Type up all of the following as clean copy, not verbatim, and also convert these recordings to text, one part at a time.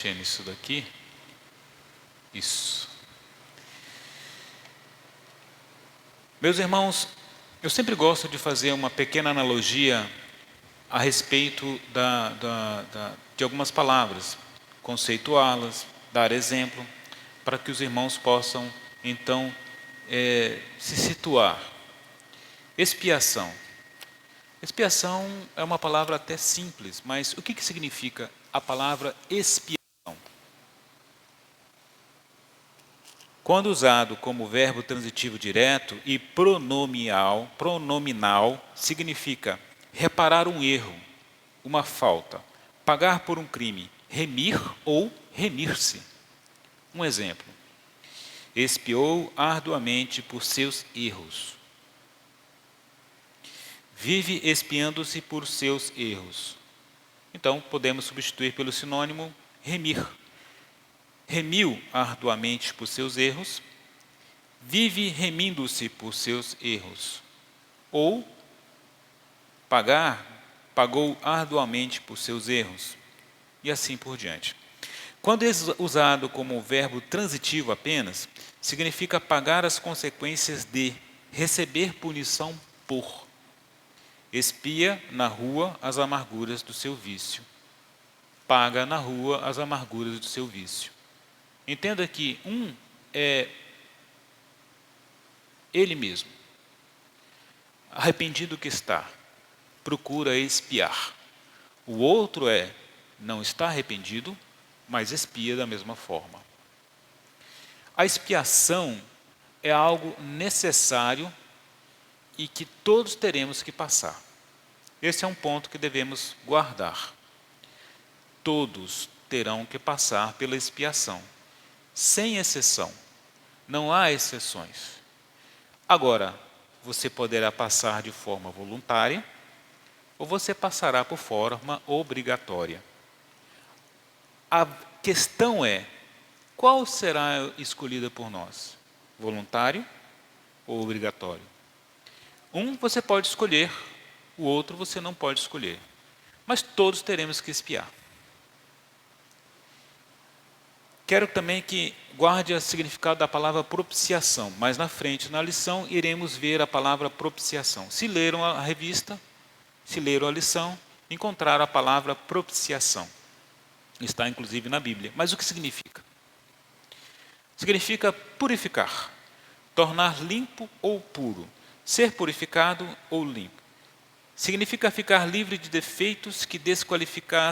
Mexer nisso daqui. Isso. Meus irmãos, eu sempre gosto de fazer uma pequena analogia a respeito de algumas palavras, conceituá-las, dar exemplo, para que os irmãos possam, então, se situar. Expiação. Expiação é uma palavra até simples, mas o que significa a palavra expiação? Quando usado como verbo transitivo direto e pronominal, significa reparar um erro, uma falta, pagar por um crime, remir ou remir-se. Um exemplo: expiou arduamente por seus erros. Vive expiando-se por seus erros. Então, podemos substituir pelo sinônimo remir. Remiu arduamente por seus erros, vive remindo-se por seus erros. Ou pagou arduamente por seus erros. E assim por diante. Quando é usado como verbo transitivo apenas, significa pagar as consequências de, receber punição por. Expia na rua as amarguras do seu vício. Paga na rua as amarguras do seu vício. Entenda que um é ele mesmo, arrependido que está, procura expiar. O outro não está arrependido, mas expia da mesma forma. A expiação é algo necessário e que todos teremos que passar. Esse é um ponto que devemos guardar. Todos terão que passar pela expiação, sem exceção. Não há exceções. Agora, você poderá passar de forma voluntária ou você passará por forma obrigatória. A questão é, qual será escolhida por nós? Voluntário ou obrigatório? Um você pode escolher, o outro você não pode escolher. Mas todos teremos que expiar. Quero também que guarde o significado da palavra propiciação, mas na frente, na lição, iremos ver a palavra propiciação. Se leram a revista, se leram a lição, encontraram a palavra propiciação. Está inclusive na Bíblia. Mas o que significa? Significa purificar, tornar limpo ou puro, ser purificado ou limpo. Significa ficar livre de defeitos que desqualificaria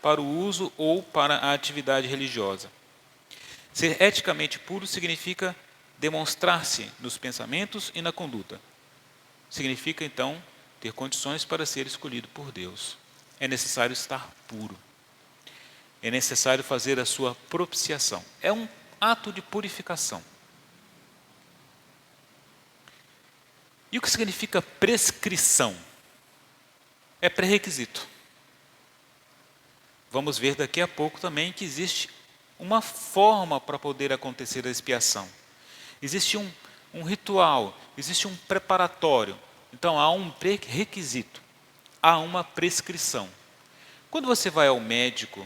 para o uso ou para a atividade religiosa. Ser eticamente puro significa demonstrar-se nos pensamentos e na conduta. Significa, então, ter condições para ser escolhido por Deus. É necessário estar puro. É necessário fazer a sua propiciação. É um ato de purificação. E o que significa prescrição? É pré-requisito. Vamos ver daqui a pouco também que existe uma forma para poder acontecer a expiação. Existe um ritual, existe um preparatório. Então há um pré-requisito, há uma prescrição. Quando você vai ao médico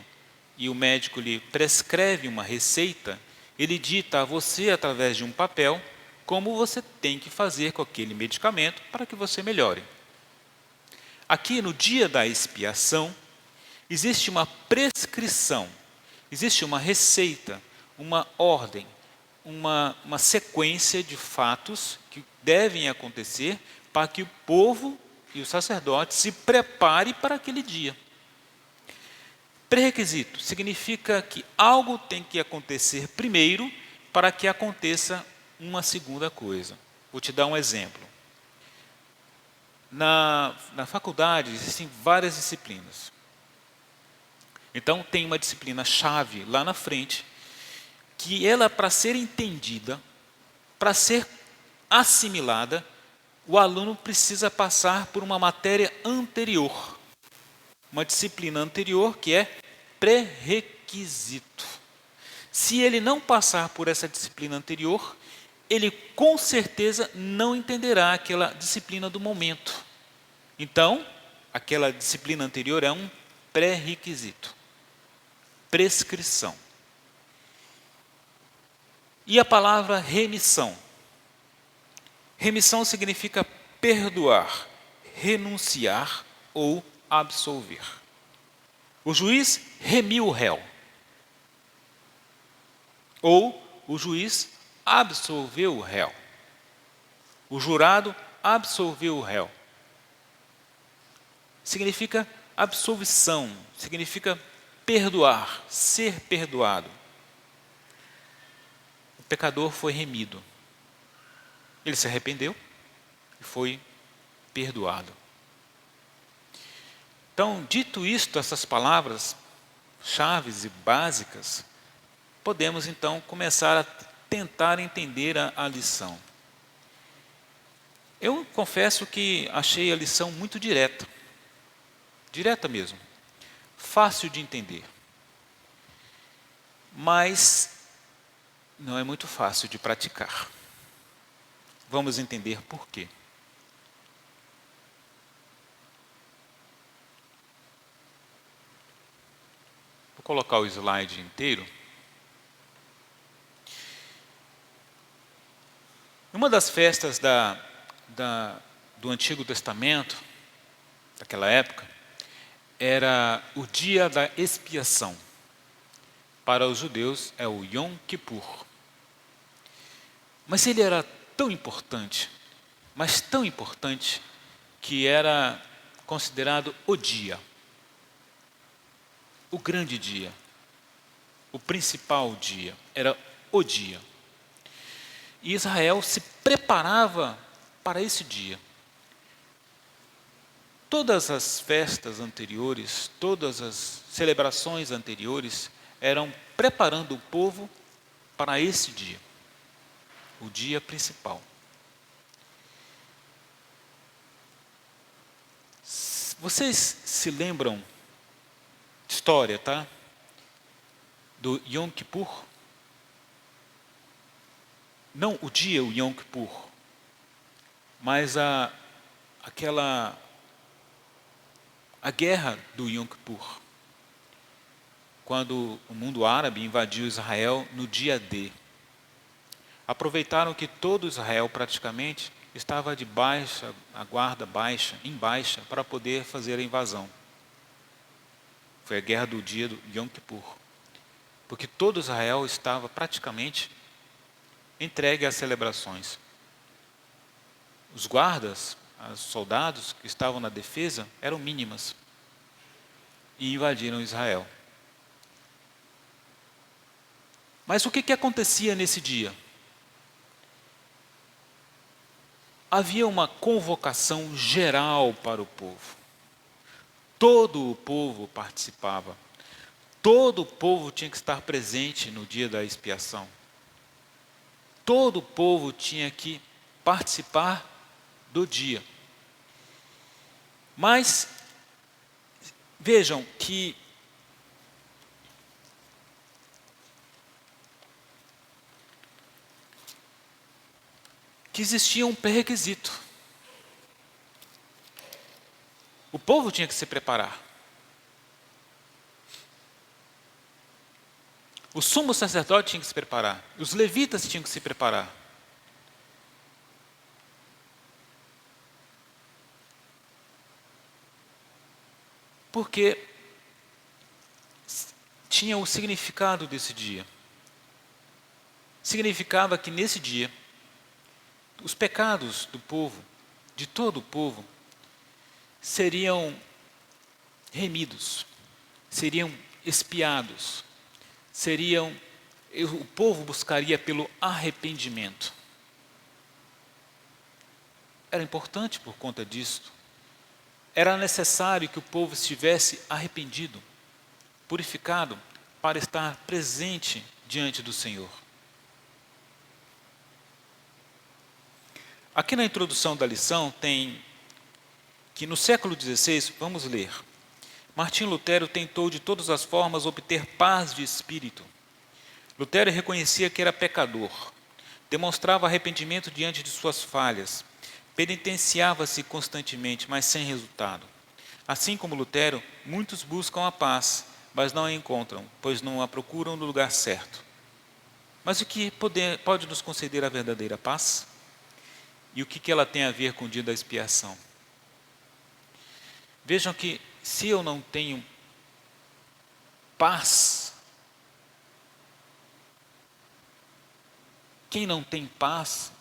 e o médico lhe prescreve uma receita, ele dita a você através de um papel como você tem que fazer com aquele medicamento para que você melhore. Aqui no dia da expiação, existe uma prescrição, existe uma receita, uma ordem, uma sequência de fatos que devem acontecer para que o povo e o sacerdote se preparem para aquele dia. Pré-requisito significa que algo tem que acontecer primeiro para que aconteça uma segunda coisa. Vou te dar um exemplo. Na faculdade existem várias disciplinas. Então tem uma disciplina-chave lá na frente, que ela, para ser entendida, para ser assimilada, o aluno precisa passar por uma matéria anterior. Uma disciplina anterior que é pré-requisito. Se ele não passar por essa disciplina anterior, ele com certeza não entenderá aquela disciplina do momento. Então, aquela disciplina anterior é um pré-requisito, prescrição. E a palavra remissão. Remissão significa perdoar, renunciar ou absolver. O juiz remiu o réu. Ou o juiz absolveu o réu. O jurado absolveu o réu. Significa absolvição, significa perdoar, ser perdoado. O pecador foi remido. Ele se arrependeu e foi perdoado. Então, dito isto, essas palavras chaves e básicas, podemos então começar a tentar entender a lição. Eu confesso que achei a lição muito direta. Direta mesmo. Fácil de entender. Mas não é muito fácil de praticar. Vamos entender por quê. Vou colocar o slide inteiro. Uma das festas do Antigo Testamento, daquela época, era o dia da expiação. Para os judeus é o Yom Kippur. Mas ele era tão importante, mas tão importante, que era considerado o dia, o grande dia, o principal dia, era o dia. E Israel se preparava para esse dia. Todas as festas anteriores, todas as celebrações anteriores eram preparando o povo para esse dia, o dia principal. Vocês se lembram, história, tá? Do Yom Kippur? Não o dia, o Yom Kippur, mas a guerra do Yom Kippur, quando o mundo árabe invadiu Israel no dia D. Aproveitaram que todo Israel praticamente estava de baixa, a guarda baixa, em baixa, para poder fazer a invasão. Foi a guerra do dia do Yom Kippur. Porque todo Israel estava praticamente entregue às celebrações. Os guardas, os soldados que estavam na defesa, eram mínimas e invadiram Israel. Mas o que acontecia nesse dia? Havia uma convocação geral para o povo. Todo o povo participava. Todo o povo tinha que estar presente no dia da expiação. Todo o povo tinha que participar do dia. Mas vejam que existia um pré-requisito. O povo tinha que se preparar. O sumo sacerdote tinha que se preparar. Os levitas tinham que se preparar. Porque tinha o significado desse dia. Significava que nesse dia, os pecados do povo, de todo o povo, seriam remidos, seriam expiados, o povo buscaria pelo arrependimento. Era importante por conta disso. Era necessário que o povo estivesse arrependido, purificado, para estar presente diante do Senhor. Aqui na introdução da lição tem que no século XVI, vamos ler, Martim Lutero tentou de todas as formas obter paz de espírito. Lutero reconhecia que era pecador, demonstrava arrependimento diante de suas falhas, penitenciava-se constantemente, mas sem resultado. Assim como Lutero, muitos buscam a paz, mas não a encontram, pois não a procuram no lugar certo. Mas o que pode nos conceder a verdadeira paz? E o que ela tem a ver com o dia da expiação? Vejam que se eu não tenho paz, quem não tem paz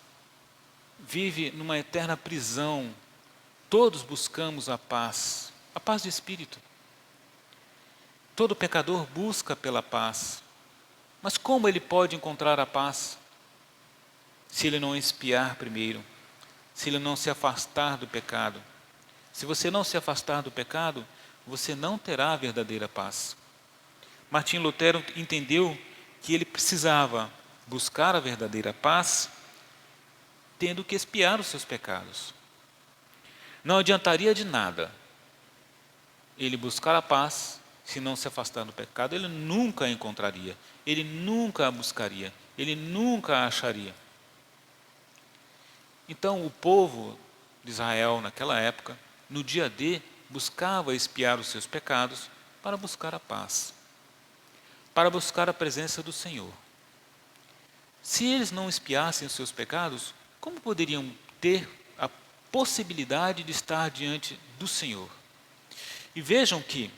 vive numa eterna prisão. Todos buscamos a paz de espírito. Todo pecador busca pela paz. Mas como ele pode encontrar a paz se ele não expiar primeiro? Se ele não se afastar do pecado? Se você não se afastar do pecado, você não terá a verdadeira paz. Martim Lutero entendeu que ele precisava buscar a verdadeira paz tendo que expiar os seus pecados. Não adiantaria de nada ele buscar a paz se não se afastar do pecado. Ele nunca a encontraria, ele nunca a buscaria, ele nunca a acharia. Então o povo de Israel naquela época, no dia D, buscava expiar os seus pecados para buscar a paz, para buscar a presença do Senhor. Se eles não expiassem os seus pecados, como poderiam ter a possibilidade de estar diante do Senhor? E vejam que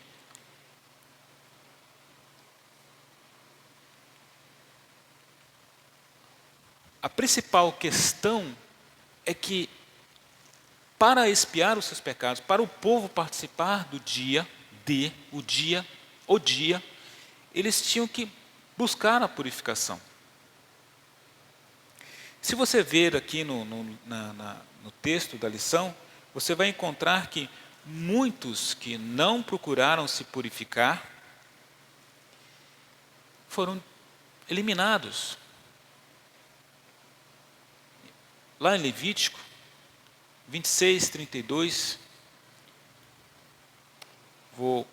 a principal questão é que, para expiar os seus pecados, para o povo participar do dia D, o dia, eles tinham que buscar a purificação. Se você ver aqui no texto da lição, você vai encontrar que muitos que não procuraram se purificar foram eliminados. Lá em Levítico 26, 32, vou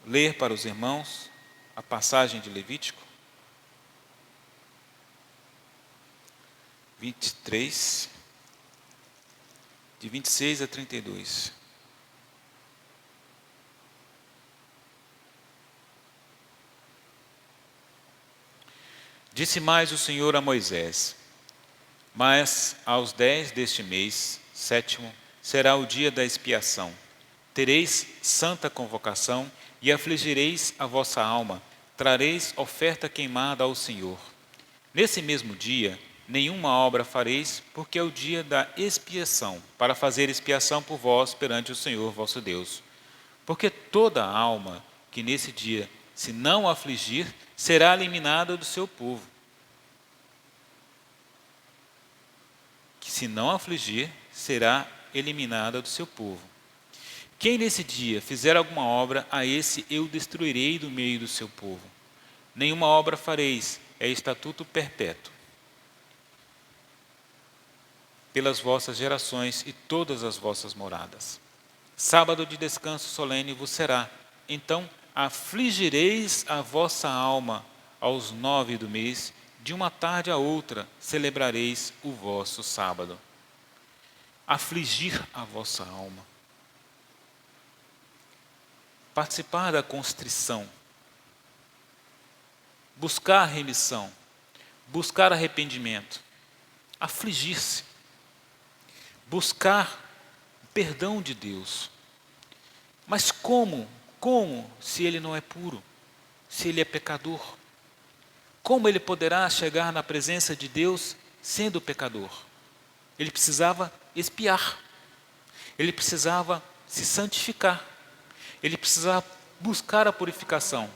ler para os irmãos a passagem de Levítico 23, de 26 a 32. Disse mais o Senhor a Moisés: mas aos 10 deste mês, 7º, será o dia da expiação. Tereis santa convocação e afligireis a vossa alma, trareis oferta queimada ao Senhor. Nesse mesmo dia, nenhuma obra fareis, porque é o dia da expiação, para fazer expiação por vós perante o Senhor vosso Deus. Porque toda alma que nesse dia se não afligir, será eliminada do seu povo. Que se não afligir, será eliminada do seu povo. Quem nesse dia fizer alguma obra, a esse eu destruirei do meio do seu povo. Nenhuma obra fareis, é estatuto perpétuo pelas vossas gerações e todas as vossas moradas. Sábado de descanso solene vos será. Então afligireis a vossa alma aos 9 do mês, de uma tarde a outra celebrareis o vosso sábado. Afligir a vossa alma. Participar da constrição. Buscar remissão. Buscar arrependimento. Afligir-se. Buscar o perdão de Deus. Mas como? Como se ele não é puro? Se ele é pecador? Como ele poderá chegar na presença de Deus sendo pecador? Ele precisava expiar. Ele precisava se santificar. Ele precisava buscar a purificação.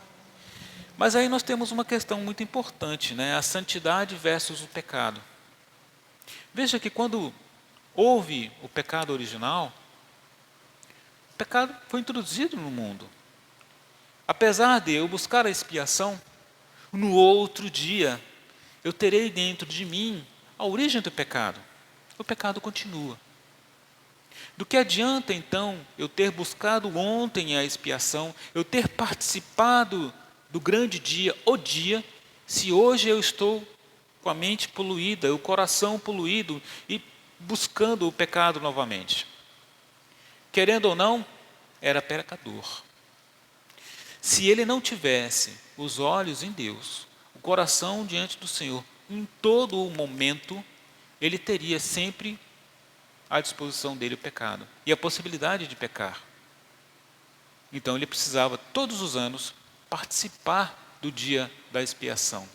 Mas aí nós temos uma questão muito importante, né? A santidade versus o pecado. Veja que quando houve o pecado original, o pecado foi introduzido no mundo. Apesar de eu buscar a expiação, no outro dia eu terei dentro de mim a origem do pecado. O pecado continua. Do que adianta então eu ter buscado ontem a expiação, eu ter participado do grande dia, o dia, se hoje eu estou com com a mente poluída, o coração poluído e buscando o pecado novamente. Querendo ou não, era pecador. Se ele não tivesse os olhos em Deus, o coração diante do Senhor, em todo o momento, ele teria sempre à disposição dele o pecado e a possibilidade de pecar. Então ele precisava, todos os anos, participar do dia da expiação.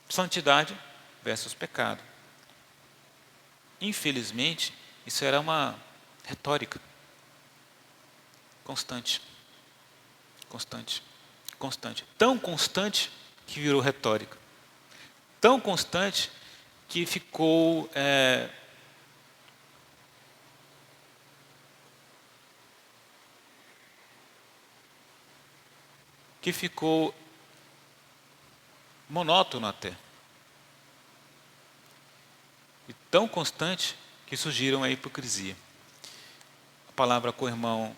Santidade versus pecado. Infelizmente, isso era uma retórica constante. Constante. Constante. Tão constante que virou retórica. Tão constante que ficou monótono até. E tão constante que surgiram a hipocrisia. A palavra com o irmão.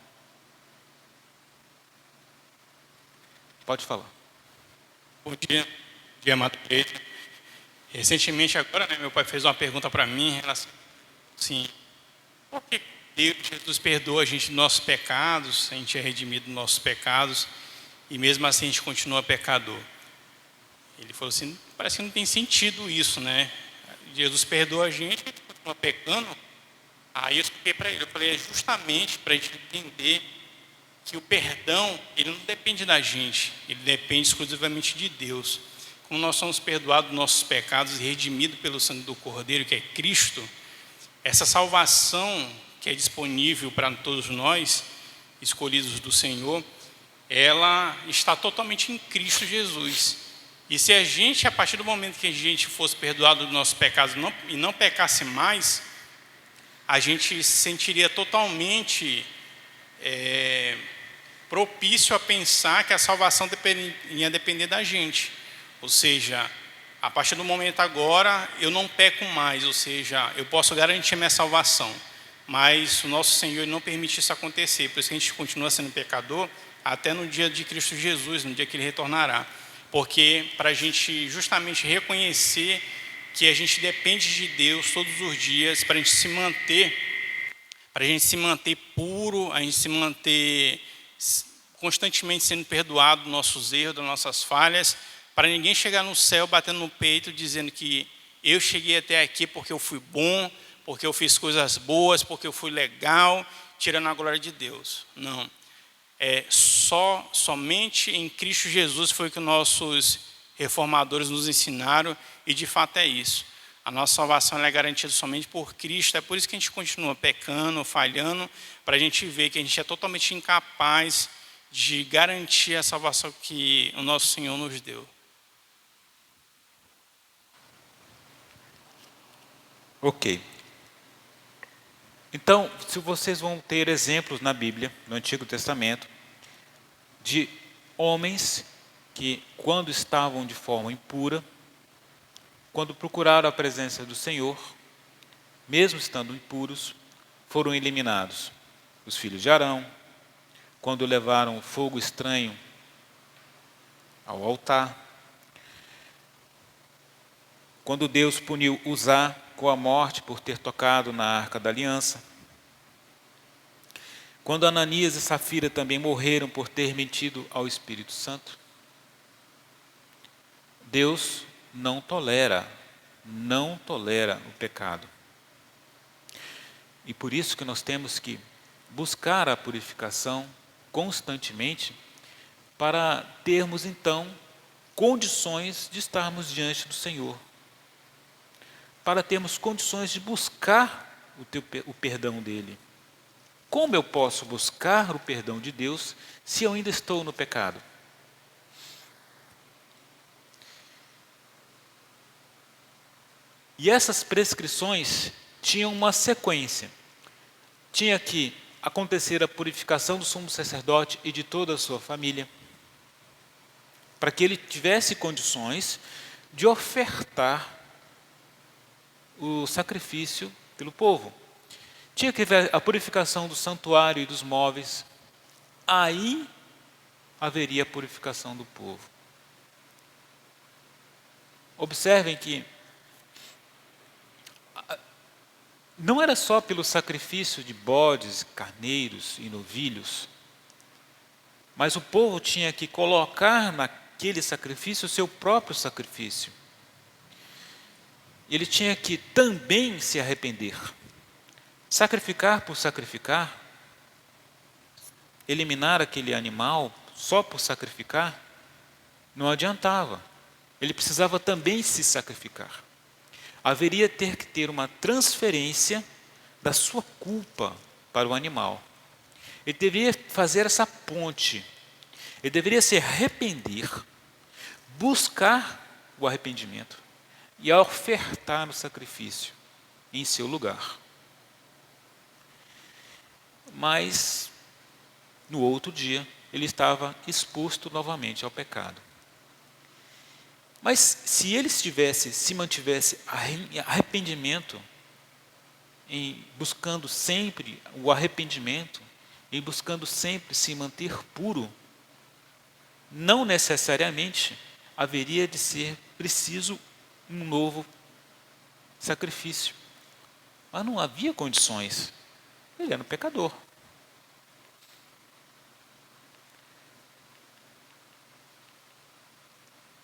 Pode falar. Bom dia, Mato Preto. Recentemente agora, meu pai fez uma pergunta para mim em relação, assim, por que Jesus perdoa a gente dos nossos pecados, a gente é redimido dos nossos pecados, e mesmo assim a gente continua pecador? Ele falou assim, parece que não tem sentido isso, né? Jesus perdoa a gente continua pecando. Aí eu expliquei para ele, eu falei, é justamente para a gente entender que o perdão, ele não depende da gente, ele depende exclusivamente de Deus. Como nós somos perdoados dos nossos pecados e redimidos pelo sangue do Cordeiro, que é Cristo, essa salvação que é disponível para todos nós, escolhidos do Senhor, ela está totalmente em Cristo Jesus. E se a gente, a partir do momento que a gente fosse perdoado dos nossos pecados e não pecasse mais, a gente se sentiria totalmente propício a pensar que a salvação ia depender da gente. Ou seja, a partir do momento agora, eu não peco mais, ou seja, eu posso garantir a minha salvação. Mas o nosso Senhor não permite isso acontecer, por isso que a gente continua sendo pecador até no dia de Cristo Jesus, no dia que Ele retornará. Porque para a gente justamente reconhecer que a gente depende de Deus todos os dias, para a gente se manter puro, a gente se manter constantemente sendo perdoado dos nossos erros, das nossas falhas, para ninguém chegar no céu batendo no peito dizendo que eu cheguei até aqui porque eu fui bom, porque eu fiz coisas boas, porque eu fui legal, tirando a glória de Deus. Não. Somente em Cristo Jesus foi que nossos reformadores nos ensinaram, e de fato é isso. A nossa salvação é garantida somente por Cristo, é por isso que a gente continua pecando, falhando, para a gente ver que a gente é totalmente incapaz de garantir a salvação que o nosso Senhor nos deu. Ok. Então, se vocês vão ter exemplos na Bíblia, no Antigo Testamento, de homens que, quando estavam de forma impura, quando procuraram a presença do Senhor, mesmo estando impuros, foram eliminados. Os filhos de Arão, quando levaram fogo estranho ao altar, quando Deus puniu Uzá com a morte por ter tocado na Arca da Aliança, quando Ananias e Safira também morreram por ter mentido ao Espírito Santo. Deus não tolera o pecado. E por isso que nós temos que buscar a purificação constantemente para termos então condições de estarmos diante do Senhor. Para termos condições de buscar o perdão dele. Como eu posso buscar o perdão de Deus se eu ainda estou no pecado? E essas prescrições tinham uma sequência. Tinha que acontecer a purificação do sumo sacerdote e de toda a sua família, para que ele tivesse condições de ofertar o sacrifício pelo povo. Tinha que haver a purificação do santuário e dos móveis. Aí haveria a purificação do povo. Observem que não era só pelo sacrifício de bodes, carneiros e novilhos, mas o povo tinha que colocar naquele sacrifício o seu próprio sacrifício. Ele tinha que também se arrepender. Sacrificar por sacrificar, eliminar aquele animal só por sacrificar, não adiantava. Ele precisava também se sacrificar. Haveria que ter uma transferência da sua culpa para o animal. Ele deveria fazer essa ponte. Ele deveria se arrepender, buscar o arrependimento e ofertar o sacrifício em seu lugar. Mas, no outro dia, ele estava exposto novamente ao pecado. Mas se ele se mantivesse arrependimento, buscando sempre o arrependimento, e buscando sempre se manter puro, não necessariamente haveria de ser preciso um novo sacrifício. Mas não havia condições. Ele era um pecador.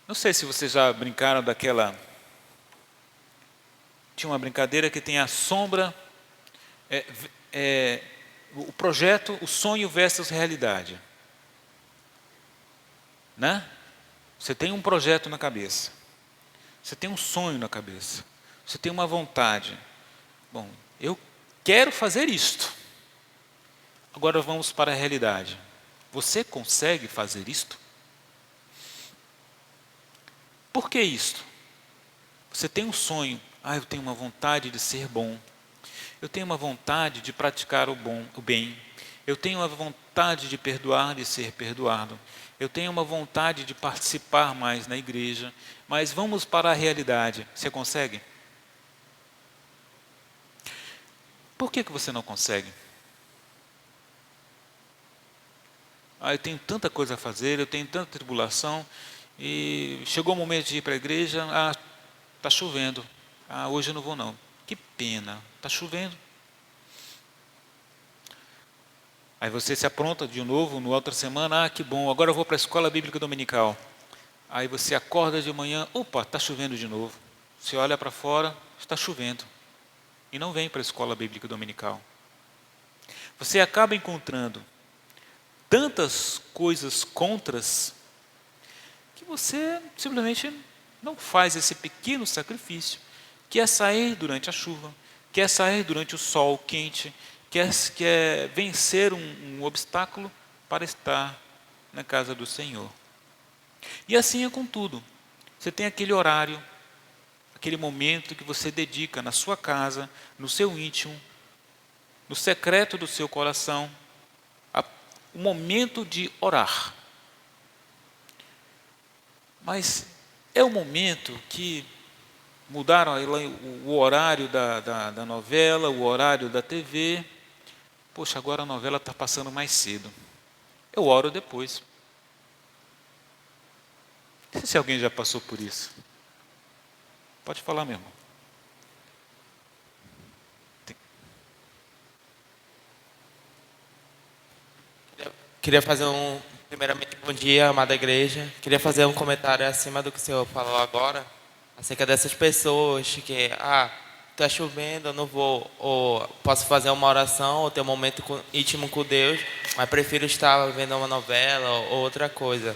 Não sei se vocês já brincaram daquela... Tinha uma brincadeira que tem a sombra, o projeto, o sonho versus realidade. Né? Você tem um projeto na cabeça. Você tem um sonho na cabeça. Você tem uma vontade. Bom, eu quero fazer isto. Agora vamos para a realidade. Você consegue fazer isto? Por que isto? Você tem um sonho. Eu tenho uma vontade de ser bom. Eu tenho uma vontade de praticar o bem. Eu tenho uma vontade de perdoar, de ser perdoado. Eu tenho uma vontade de participar mais na igreja. Mas vamos para a realidade. Você consegue? Por que você não consegue? Eu tenho tanta coisa a fazer, eu tenho tanta tribulação, e chegou o momento de ir para a igreja, está chovendo, hoje eu não vou não. Que pena, está chovendo. Aí você se apronta de novo, na outra semana, que bom, agora eu vou para a escola bíblica dominical. Aí você acorda de manhã, está chovendo de novo. Você olha para fora, está chovendo. E não vem para a escola bíblica dominical. Você acaba encontrando tantas coisas contras que você simplesmente não faz esse pequeno sacrifício, que é sair durante a chuva, que é sair durante o sol quente, que é vencer um obstáculo para estar na casa do Senhor. E assim é com tudo. Você tem aquele horário, aquele momento que você dedica na sua casa, no seu íntimo, no secreto do seu coração, o momento de orar. Mas é o momento que mudaram o horário da novela, o horário da TV. Poxa, agora a novela está passando mais cedo. Eu oro depois. Não sei se alguém já passou por isso. Pode falar, meu irmão. Queria fazer primeiramente, bom dia, amada igreja. Queria fazer um comentário acima do que o senhor falou agora, acerca dessas pessoas que, está chovendo, eu não vou, ou posso fazer uma oração, ou ter um momento íntimo com Deus, mas prefiro estar vendo uma novela ou outra coisa.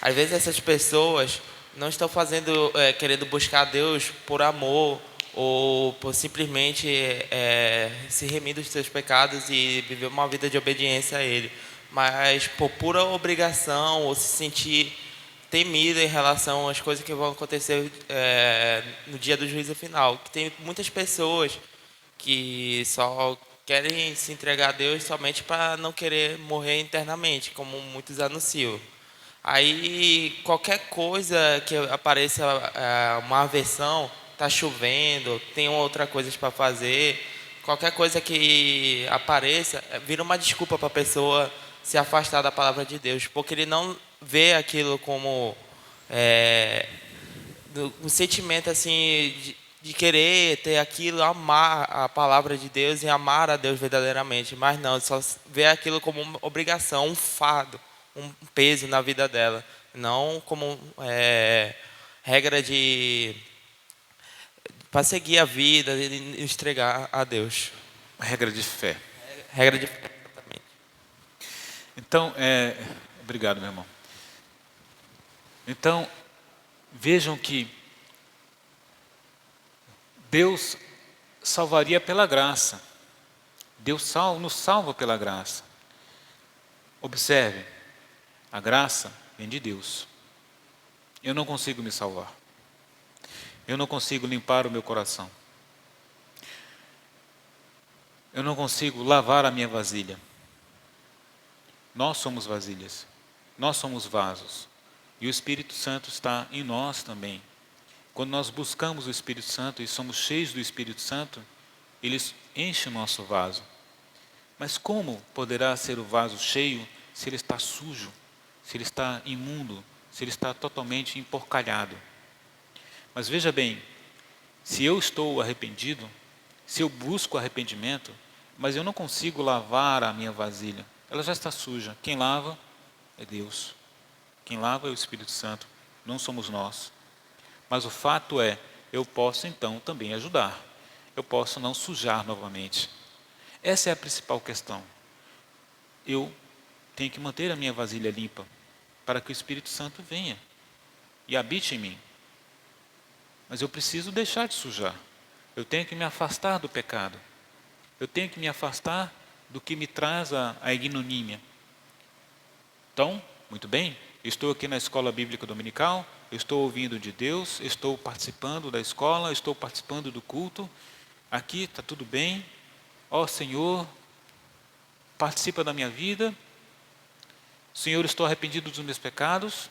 Às vezes essas pessoas não estão querendo buscar Deus por amor, ou por simplesmente se remir dos seus pecados e viver uma vida de obediência a Ele, mas por pura obrigação, ou se sentir temido em relação às coisas que vão acontecer no dia do juízo final. Que tem muitas pessoas que só querem se entregar a Deus somente para não querer morrer internamente, como muitos anunciam. Aí qualquer coisa que apareça uma aversão, está chovendo, tem outra coisa para fazer, qualquer coisa que apareça, vira uma desculpa para a pessoa se afastar da palavra de Deus, porque ele não vê aquilo como o sentimento assim de querer ter aquilo, amar a palavra de Deus e amar a Deus verdadeiramente, mas não, só vê aquilo como uma obrigação, um fardo, um peso na vida dela, não como regra de para seguir a vida e entregar a Deus. Regra de fé. Regra de exatamente. Então, obrigado, meu irmão. Então, vejam que Deus salvaria pela graça. Deus nos salva pela graça. Observe, a graça vem de Deus. Eu não consigo me salvar. Eu não consigo limpar o meu coração. Eu não consigo lavar a minha vasilha. Nós somos vasilhas. Nós somos vasos. E o Espírito Santo está em nós também. Quando nós buscamos o Espírito Santo e somos cheios do Espírito Santo, ele enche o nosso vaso. Mas como poderá ser o vaso cheio se ele está sujo, se ele está imundo, se ele está totalmente emporcalhado? Mas veja bem, se eu estou arrependido, se eu busco arrependimento, mas eu não consigo lavar a minha vasilha, ela já está suja. Quem lava é Deus. Quem lava é o Espírito Santo, não somos nós. Mas o fato é, eu posso então também ajudar. Eu posso não sujar novamente. Essa é a principal questão. Eu tenho que manter a minha vasilha limpa, para que o Espírito Santo venha e habite em mim. Mas eu preciso deixar de sujar. Eu tenho que me afastar do pecado. Eu tenho que me afastar do que me traz a ignomínia. Então, muito bem, estou aqui na escola bíblica dominical, eu estou ouvindo de Deus, estou participando da escola, estou participando do culto. Aqui está tudo bem. Ó Senhor, participa da minha vida. Senhor, estou arrependido dos meus pecados.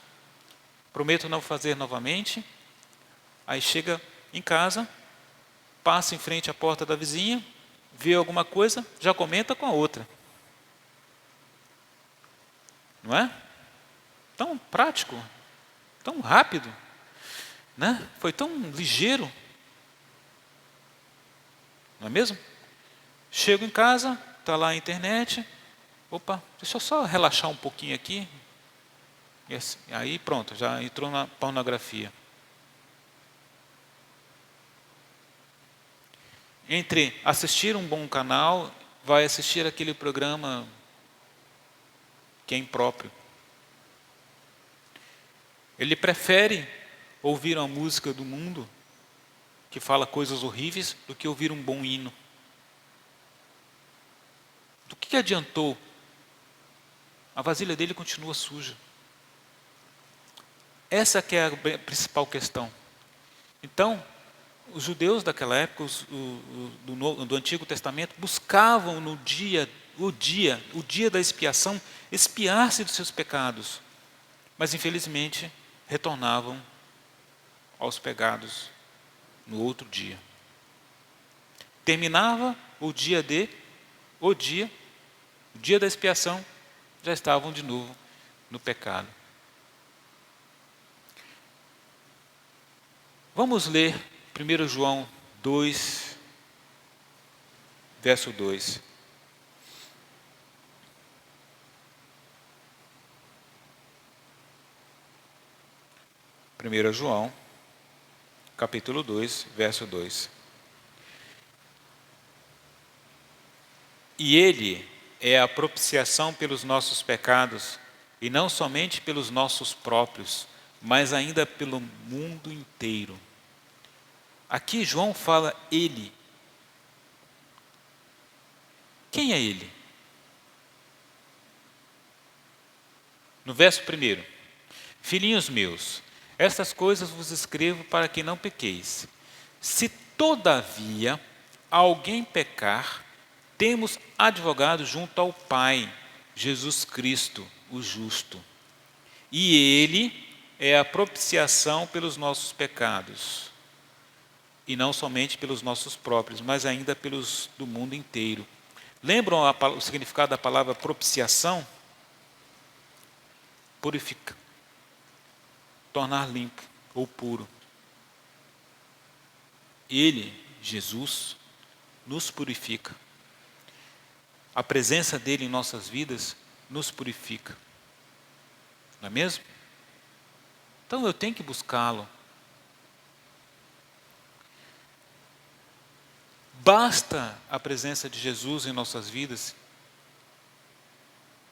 Prometo não fazer novamente. Aí chega em casa, passa em frente à porta da vizinha, vê alguma coisa, já comenta com a outra. Não é? Tão prático, tão rápido, né? Foi tão ligeiro. Não é mesmo? Chego em casa, está lá a internet. Opa, deixa eu só relaxar um pouquinho aqui. E assim, aí pronto, já entrou na pornografia. Entre assistir um bom canal, vai assistir aquele programa que é impróprio. Ele prefere ouvir uma música do mundo que fala coisas horríveis do que ouvir um bom hino. Do que adiantou? A vasilha dele continua suja. Essa que é a principal questão. Então, os judeus daquela época, do Antigo Testamento, buscavam no o dia da expiação, expiar-se dos seus pecados. Mas, infelizmente, retornavam aos pecados no outro dia. Terminava o dia da expiação, já estavam de novo no pecado. Vamos ler 1 João 2, verso 2. Primeira João, capítulo 2, verso 2. E ele é a propiciação pelos nossos pecados, e não somente pelos nossos próprios, mas ainda pelo mundo inteiro. Aqui João fala ele. Quem é ele? No verso 1. Filhinhos meus, estas coisas vos escrevo para que não pequeis. Se todavia alguém pecar, temos advogado junto ao Pai, Jesus Cristo, o justo. E ele é a propiciação pelos nossos pecados. E não somente pelos nossos próprios, mas ainda pelos do mundo inteiro. Lembram o significado da palavra propiciação? Purifica. Tornar limpo ou puro. Ele, Jesus, nos purifica. A presença dele em nossas vidas nos purifica. Não é mesmo? Então eu tenho que buscá-lo. Basta a presença de Jesus em nossas vidas,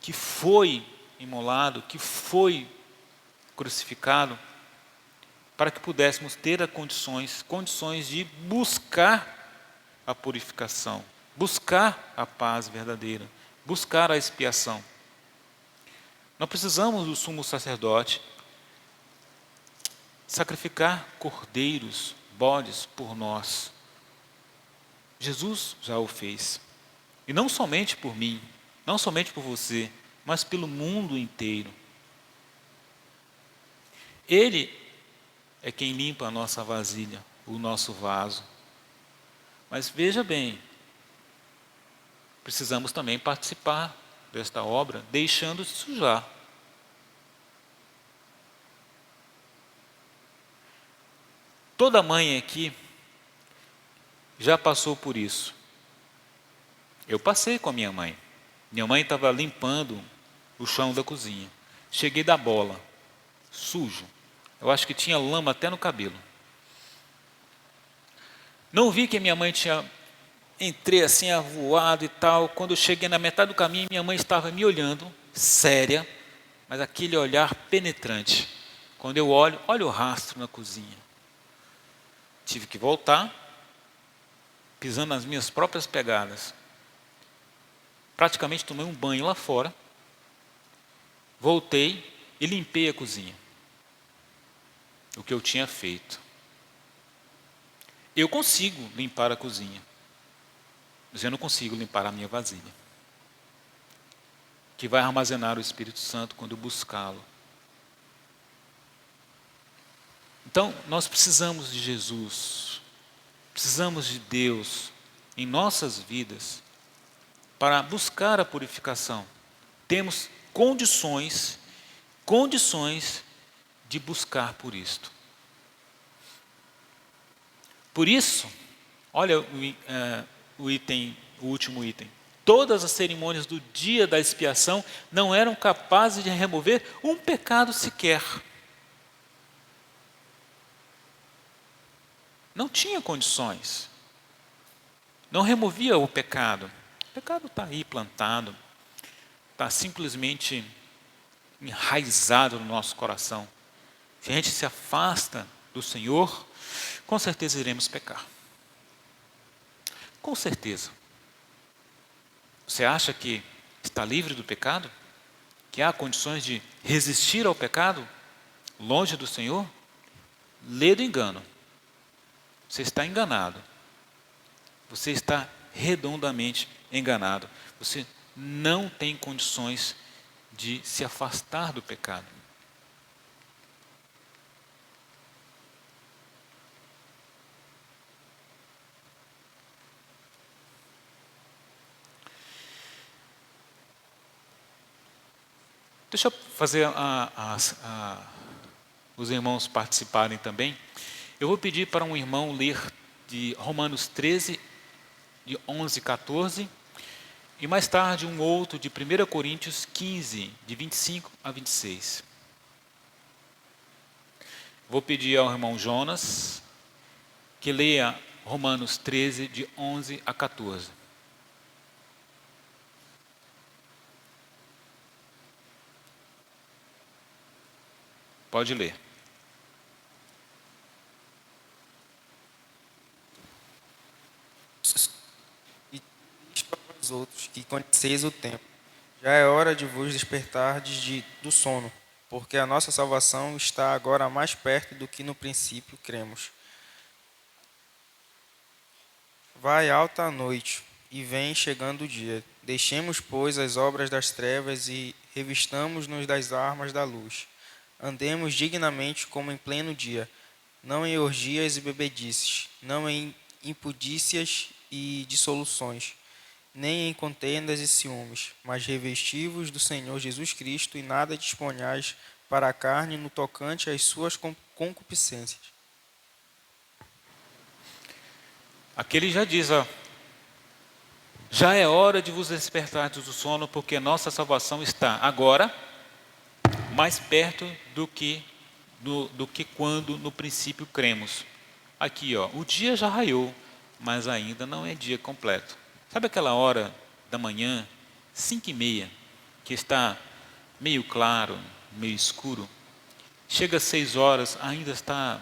que foi imolado, que foi crucificado, para que pudéssemos ter as condições de buscar a purificação, buscar a paz verdadeira, buscar a expiação. Não precisamos do sumo sacerdote sacrificar cordeiros, bodes por nós. Jesus já o fez. E não somente por mim, não somente por você, mas pelo mundo inteiro. Ele é quem limpa a nossa vasilha, o nosso vaso. Mas veja bem, precisamos também participar desta obra, deixando de sujar. Toda mãe aqui já passou por isso. Eu passei com a minha mãe. Minha mãe estava limpando o chão da cozinha. Cheguei da bola, sujo. Eu acho que tinha lama até no cabelo. Não vi que minha mãe tinha... Entrei assim, avoado e tal. Quando eu cheguei na metade do caminho, minha mãe estava me olhando, séria, mas aquele olhar penetrante. Quando eu olho o rastro na cozinha. Tive que voltar, pisando nas minhas próprias pegadas. Praticamente tomei um banho lá fora. Voltei e limpei a cozinha. O que eu tinha feito. Eu consigo limpar a cozinha, mas eu não consigo limpar a minha vasilha, que vai armazenar o Espírito Santo quando buscá-lo. Então, nós precisamos de Jesus, precisamos de Deus em nossas vidas para buscar a purificação. Temos condições de buscar por isto. Por isso, olha o último item. Todas as cerimônias do dia da expiação não eram capazes de remover um pecado sequer. Não tinha condições. Não removia o pecado. O pecado está aí plantado, está simplesmente enraizado no nosso coração. Se a gente se afasta do Senhor, com certeza iremos pecar. Com certeza. Você acha que está livre do pecado? Que há condições de resistir ao pecado? Longe do Senhor? Lê do engano. Você está enganado. Você está redondamente enganado. Você não tem condições de se afastar do pecado. Deixa eu fazer os irmãos participarem também. Eu vou pedir para um irmão ler de Romanos 13, de 11 a 14, e mais tarde um outro de 1 Coríntios 15, de 25 a 26. Vou pedir ao irmão Jonas que leia Romanos 13, de 11 a 14. Pode ler. E diz para os outros que conheceis o tempo. Já é hora de vos despertardes do sono, porque a nossa salvação está agora mais perto do que no princípio cremos. Vai alta a noite, e vem chegando o dia. Deixemos, pois, as obras das trevas e revistamo-nos das armas da luz. Andemos dignamente como em pleno dia, não em orgias e bebedices, não em impudícias e dissoluções, nem em contendas e ciúmes, mas revesti-vos do Senhor Jesus Cristo e nada disponhais para a carne no tocante às suas concupiscências. Aqui ele já diz, ó, já é hora de vos despertar do sono, porque nossa salvação está agora mais perto do que quando no princípio cremos. Aqui, ó, o dia já raiou, mas ainda não é dia completo. Sabe aquela hora da manhã, 5h30, que está meio claro, meio escuro? Chega às 6 horas, ainda está...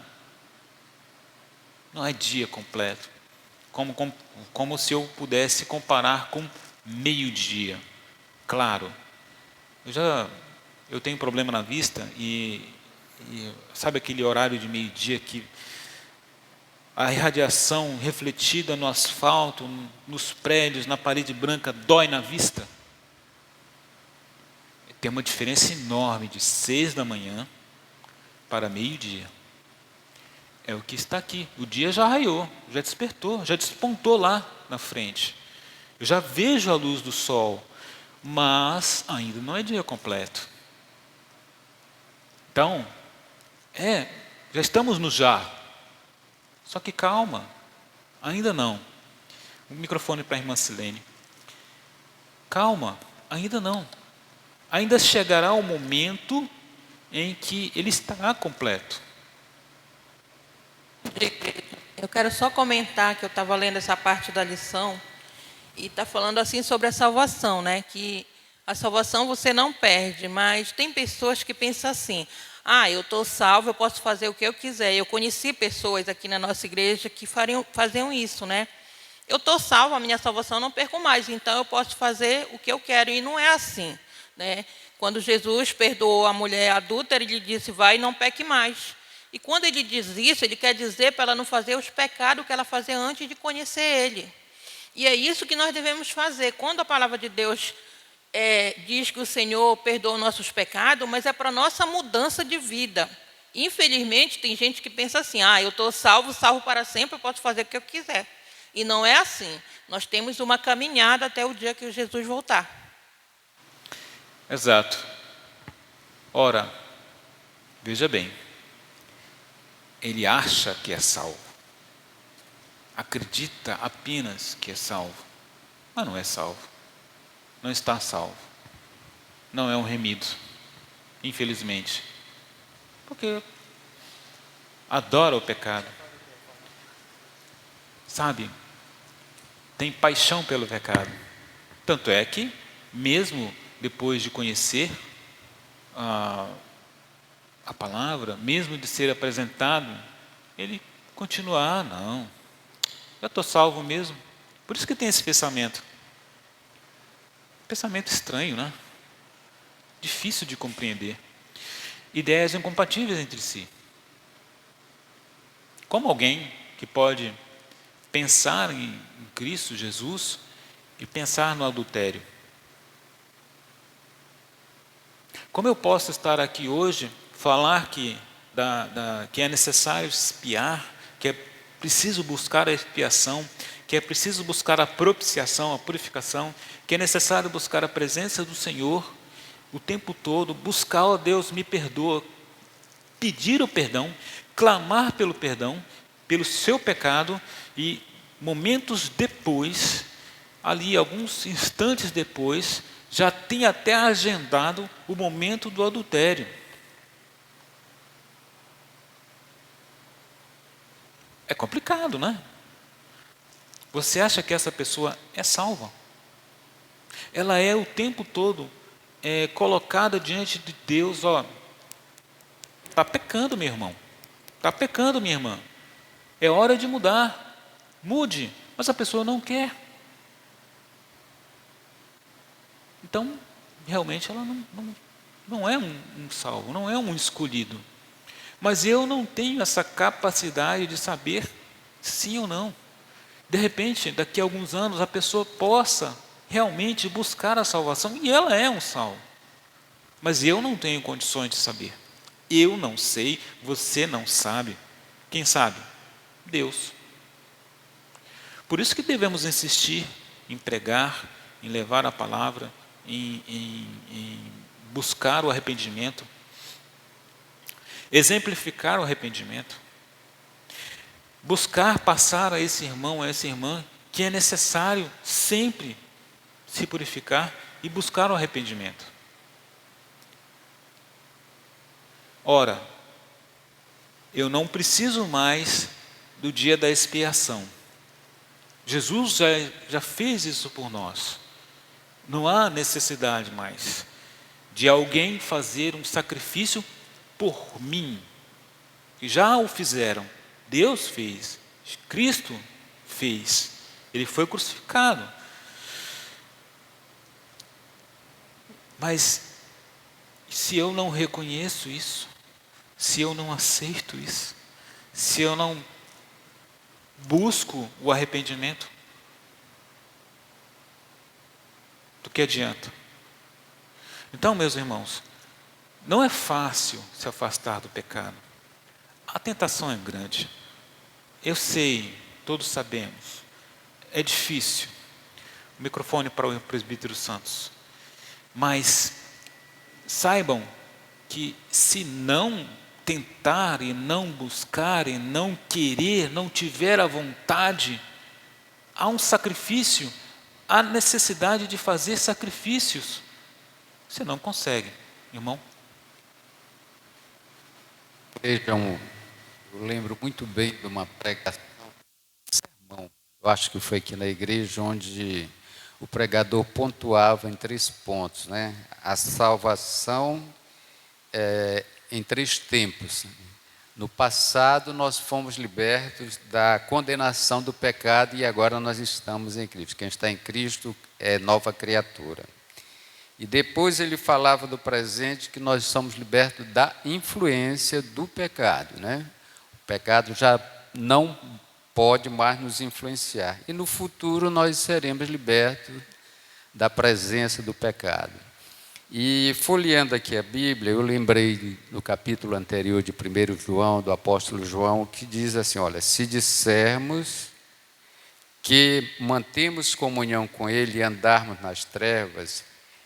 Não é dia completo. Como se eu pudesse comparar com meio-dia. Claro, eu tenho problema na vista e sabe aquele horário de meio-dia que a irradiação refletida no asfalto, nos prédios, na parede branca, dói na vista? Tem uma diferença enorme de 6 da manhã para meio-dia. É o que está aqui. O dia já raiou, já despertou, já despontou lá na frente. Eu já vejo a luz do sol, mas ainda não é dia completo. Então, já estamos no já. Só que calma, ainda não. O microfone para a irmã Silene. Calma, ainda não. Ainda chegará o momento em que ele estará completo. Eu quero só comentar que eu estava lendo essa parte da lição e está falando assim sobre a salvação, né? Que a salvação você não perde, mas tem pessoas que pensam assim: eu estou salvo, eu posso fazer o que eu quiser. Eu conheci pessoas aqui na nossa igreja que faziam isso, né? Eu estou salvo, a minha salvação eu não perco mais, então eu posso fazer o que eu quero. E não é assim, né? Quando Jesus perdoou a mulher adúltera, ele disse: vai e não peque mais. E quando ele diz isso, ele quer dizer para ela não fazer os pecados que ela fazia antes de conhecer ele. E é isso que nós devemos fazer. Quando a palavra de Deus diz que o Senhor perdoa nossos pecados, mas é para nossa mudança de vida. Infelizmente, tem gente que pensa assim: eu estou salvo para sempre, eu posso fazer o que eu quiser. E não é assim. Nós temos uma caminhada até o dia que Jesus voltar. Exato. Ora, veja bem, ele acha que é salvo, acredita apenas que é salvo, mas não é salvo, não está salvo, não é um remido, infelizmente, porque adora o pecado, sabe, tem paixão pelo pecado. Tanto é que, mesmo depois de conhecer a palavra, mesmo de ser apresentado, ele continua: não, eu estou salvo mesmo. Por isso que tem esse pensamento estranho, né? Difícil de compreender. Ideias incompatíveis entre si. Como alguém que pode pensar em Cristo Jesus e pensar no adultério? Como eu posso estar aqui hoje, falar que é necessário expiar, que é preciso buscar a expiação, que é preciso buscar a propiciação, a purificação, que é necessário buscar a presença do Senhor o tempo todo, buscar: ó Deus, me perdoa, pedir o perdão, clamar pelo perdão, pelo seu pecado, e momentos depois, ali alguns instantes depois, já tem até agendado o momento do adultério. É complicado, né? Você acha que essa pessoa é salva? Ela é o tempo todo colocada diante de Deus: está pecando, meu irmão, está pecando, minha irmã, é hora de mudar, mude. Mas a pessoa não quer. Então, realmente ela não é um salvo, não é um escolhido. Mas eu não tenho essa capacidade de saber sim ou não. De repente, daqui a alguns anos, a pessoa possa realmente buscar a salvação, e ela é um salvo. Mas eu não tenho condições de saber. Eu não sei, você não sabe. Quem sabe? Deus. Por isso que devemos insistir em pregar, em levar a palavra, em buscar o arrependimento, exemplificar o arrependimento. buscar passar a esse irmão, a essa irmã, que é necessário sempre se purificar e buscar o arrependimento. Ora, eu não preciso mais do dia da expiação. Jesus já fez isso por nós. Não há necessidade mais de alguém fazer um sacrifício por mim. E já o fizeram. Deus fez. Cristo fez. Ele foi crucificado. Mas se eu não reconheço isso, se eu não aceito isso, se eu não busco o arrependimento, do que adianta? Então, meus irmãos, não é fácil se afastar do pecado. A tentação é grande. Eu sei, todos sabemos. É difícil. O microfone para o presbítero Santos. Mas saibam que se não tentar e não buscar e não querer, não tiver a vontade, há um sacrifício, há necessidade de fazer sacrifícios. Você não consegue, irmão. Vejam, eu lembro muito bem de uma pregação, um sermão, eu acho que foi aqui na igreja, onde o pregador pontuava em 3 pontos, né? A salvação em 3 tempos. No passado, nós fomos libertos da condenação do pecado e agora nós estamos em Cristo. Quem está em Cristo é nova criatura. E depois ele falava do presente, que nós somos libertos da influência do pecado, né? O pecado já não pode mais nos influenciar. E no futuro nós seremos libertos da presença do pecado. E folheando aqui a Bíblia, eu lembrei no capítulo anterior de 1 João, do apóstolo João, que diz assim, olha, se dissermos que mantemos comunhão com Ele e andarmos nas trevas,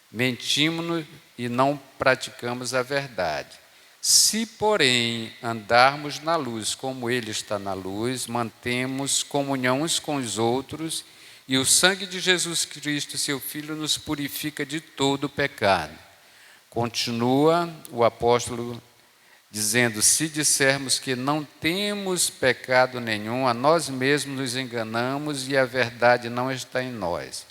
mentimos e não praticamos a verdade. Se, porém, andarmos na luz como Ele está na luz, mantemos comunhão uns com os outros, e o sangue de Jesus Cristo, seu Filho, nos purifica de todo o pecado. Continua o apóstolo dizendo, se dissermos que não temos pecado nenhum, a nós mesmos nos enganamos e a verdade não está em nós.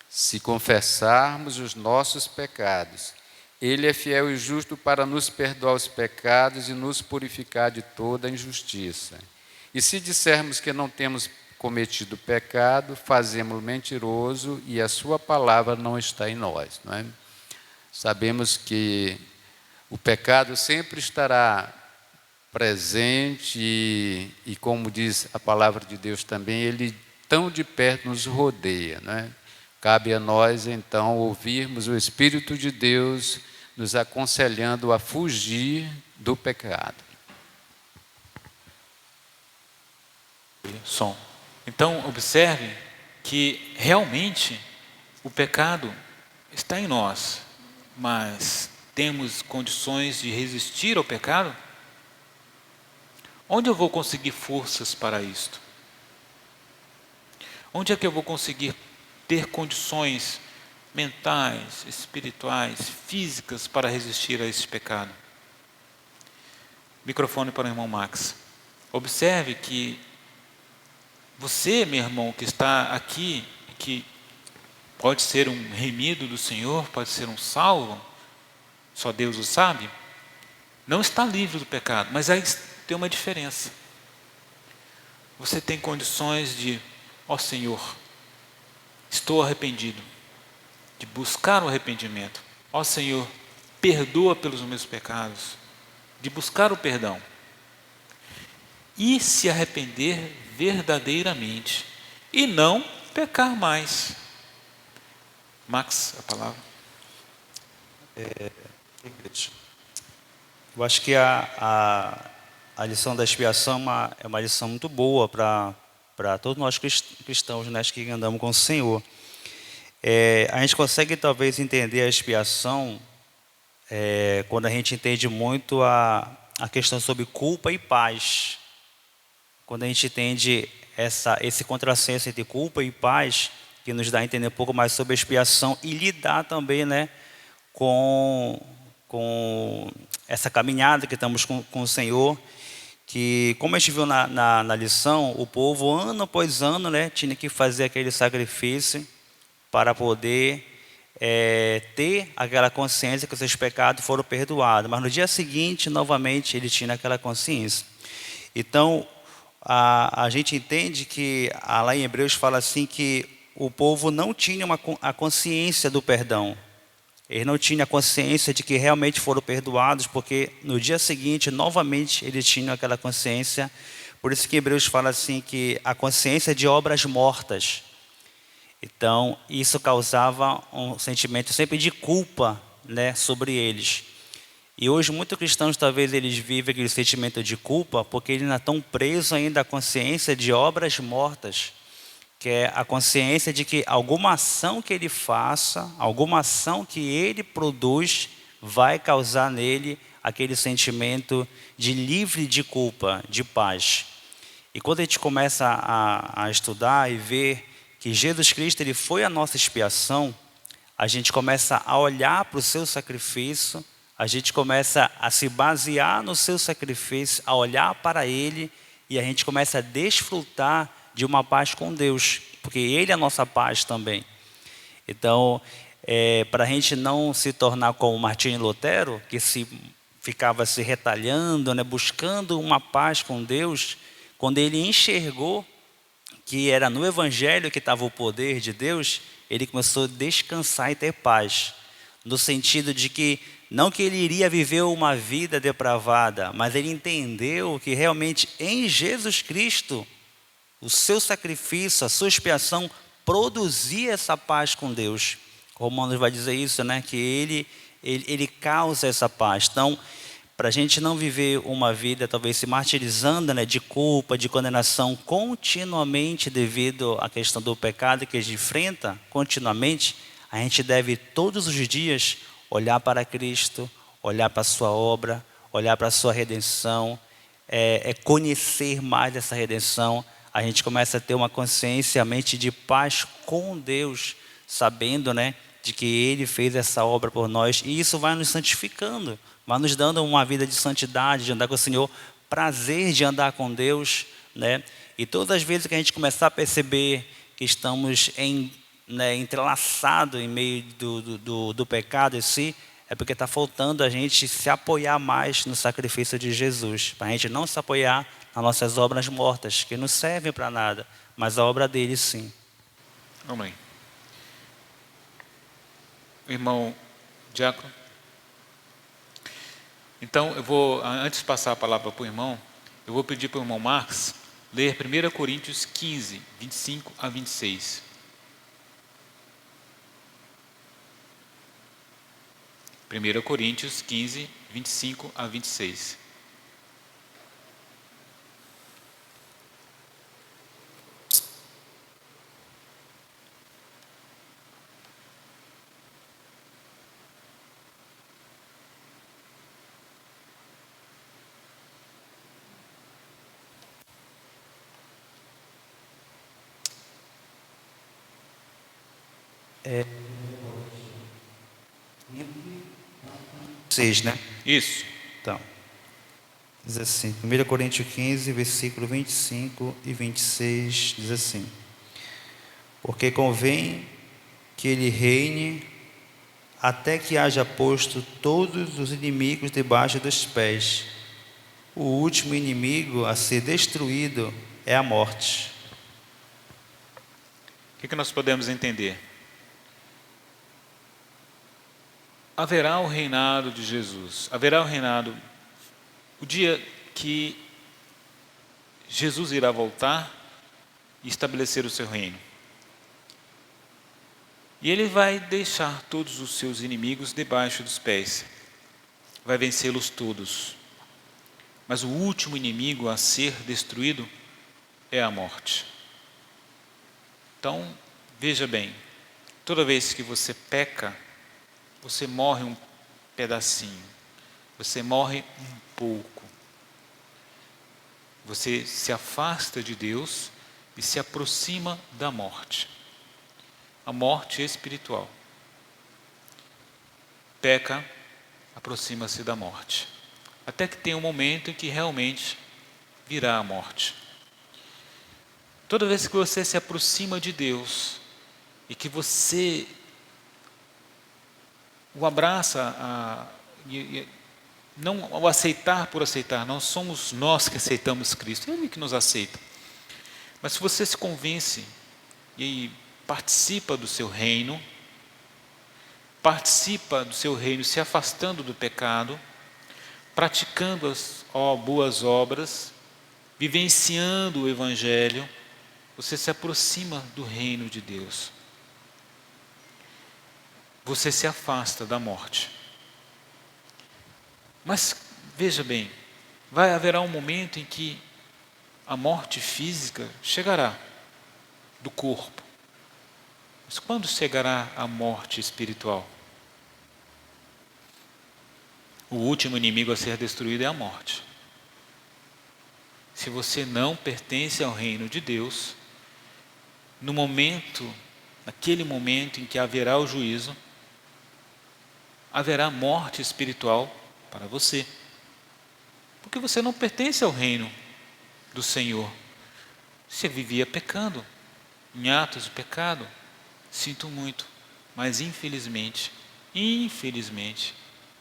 Se confessarmos os nossos pecados, Ele é fiel e justo para nos perdoar os pecados e nos purificar de toda a injustiça. E se dissermos que não temos cometido pecado, fazemos-lo mentiroso e a sua palavra não está em nós. Não é? Sabemos que o pecado sempre estará presente e como diz a palavra de Deus também, ele tão de perto nos rodeia. Não é? Cabe a nós, então, ouvirmos o Espírito de Deus nos aconselhando a fugir do pecado. Som. Então, observe que realmente o pecado está em nós, mas temos condições de resistir ao pecado? Onde eu vou conseguir forças para isto? Onde é que eu vou conseguir ter condições mentais, espirituais, físicas para resistir a esse pecado? Microfone para o irmão Max. Observe que você, meu irmão, que está aqui, que pode ser um remido do Senhor, pode ser um salvo, só Deus o sabe, não está livre do pecado, mas aí tem uma diferença. Você tem condições de, ó Senhor, estou arrependido, de buscar o arrependimento. Ó Senhor, perdoa pelos meus pecados, de buscar o perdão. E se arrepender verdadeiramente, e não pecar mais. Max, a palavra. Eu acho que a lição da expiação é uma lição muito boa para todos nós cristãos, né, que andamos com o Senhor. A gente consegue talvez entender a expiação quando a gente entende muito a questão sobre culpa e paz. quando a gente entende esse contrassenso entre culpa e paz, que nos dá a entender um pouco mais sobre a expiação e lidar também, né, com essa caminhada que estamos com o Senhor, que, como a gente viu na lição, o povo, ano após ano, né, tinha que fazer aquele sacrifício para poder ter aquela consciência que os seus pecados foram perdoados. Mas no dia seguinte, novamente, ele tinha aquela consciência. Então, a gente entende que, lá em Hebreus fala assim, que o povo não tinha a consciência do perdão. Eles não tinham a consciência de que realmente foram perdoados, porque no dia seguinte, novamente, eles tinham aquela consciência. Por isso que Hebreus fala assim, que a consciência de obras mortas. Então, isso causava um sentimento sempre de culpa, né, sobre eles. E hoje, muitos cristãos, talvez, eles vivem aquele sentimento de culpa, porque eles ainda estão presos ainda à consciência de obras mortas, que é a consciência de que alguma ação que ele faça, alguma ação que ele produz, vai causar nele aquele sentimento de livre de culpa, de paz. E quando a gente começa a estudar e ver que Jesus Cristo ele foi a nossa expiação, a gente começa a olhar para o seu sacrifício, a gente começa a se basear no seu sacrifício, a olhar para ele, e a gente começa a desfrutar de uma paz com Deus, porque ele é a nossa paz também. Então, para a gente não se tornar como Martinho Lutero, que ficava se retalhando, né, buscando uma paz com Deus, quando ele enxergou que era no Evangelho que estava o poder de Deus, ele começou a descansar e ter paz. No sentido de que, não que ele iria viver uma vida depravada, mas ele entendeu que realmente em Jesus Cristo, o seu sacrifício, a sua expiação, produzia essa paz com Deus. Romanos vai dizer isso, né? Que ele causa essa paz. Então, para a gente não viver uma vida talvez se martirizando, né, de culpa, de condenação continuamente devido à questão do pecado que a gente enfrenta continuamente, a gente deve todos os dias olhar para Cristo, olhar para a sua obra, olhar para a sua redenção, conhecer mais essa redenção. A gente começa a ter uma consciência, a mente de paz com Deus, sabendo, né, de que Ele fez essa obra por nós, e isso vai nos santificando, vai nos dando uma vida de santidade, de andar com o Senhor, prazer de andar com Deus, né? E todas as vezes que a gente começar a perceber que estamos entrelaçados em meio do pecado em si, é porque está faltando a gente se apoiar mais no sacrifício de Jesus, para a gente não se apoiar nas nossas obras mortas, que não servem para nada, mas a obra dele sim. Amém. Irmão Diácono. Então, eu vou, antes de passar a palavra para o irmão, eu vou pedir para o irmão Marcos ler 1 Coríntios 15, 25 a 26. Primeira Coríntios 15, 25 a 26. Né? Isso. Então, diz assim, 1 Coríntios 15, versículo 25 e 26, diz assim: porque convém que ele reine até que haja posto todos os inimigos debaixo dos pés. O último inimigo a ser destruído é a morte. O que nós podemos entender? Haverá o reinado de Jesus, haverá o reinado, o dia que Jesus irá voltar e estabelecer o seu reino. E ele vai deixar todos os seus inimigos debaixo dos pés, vai vencê-los todos. Mas o último inimigo a ser destruído é a morte. Então, veja bem, toda vez que você peca, você morre um pedacinho, você morre um pouco. Você se afasta de Deus e se aproxima da morte. A morte espiritual. Peca, aproxima-se da morte. Até que tem um momento em que realmente virá a morte. Toda vez que você se aproxima de Deus e que você o abraça, não o aceitar por aceitar, não somos nós que aceitamos Cristo, é Ele que nos aceita. Mas se você se convence e participa do seu reino se afastando do pecado, praticando as boas obras, vivenciando o Evangelho, você se aproxima do reino de Deus. Você se afasta da morte. Mas, veja bem, haverá um momento em que a morte física chegará do corpo. Mas quando chegará a morte espiritual? O último inimigo a ser destruído é a morte. Se você não pertence ao reino de Deus, naquele momento em que haverá o juízo, haverá morte espiritual para você. Porque você não pertence ao reino do Senhor. Você vivia pecando, em atos de pecado. Sinto muito, mas infelizmente,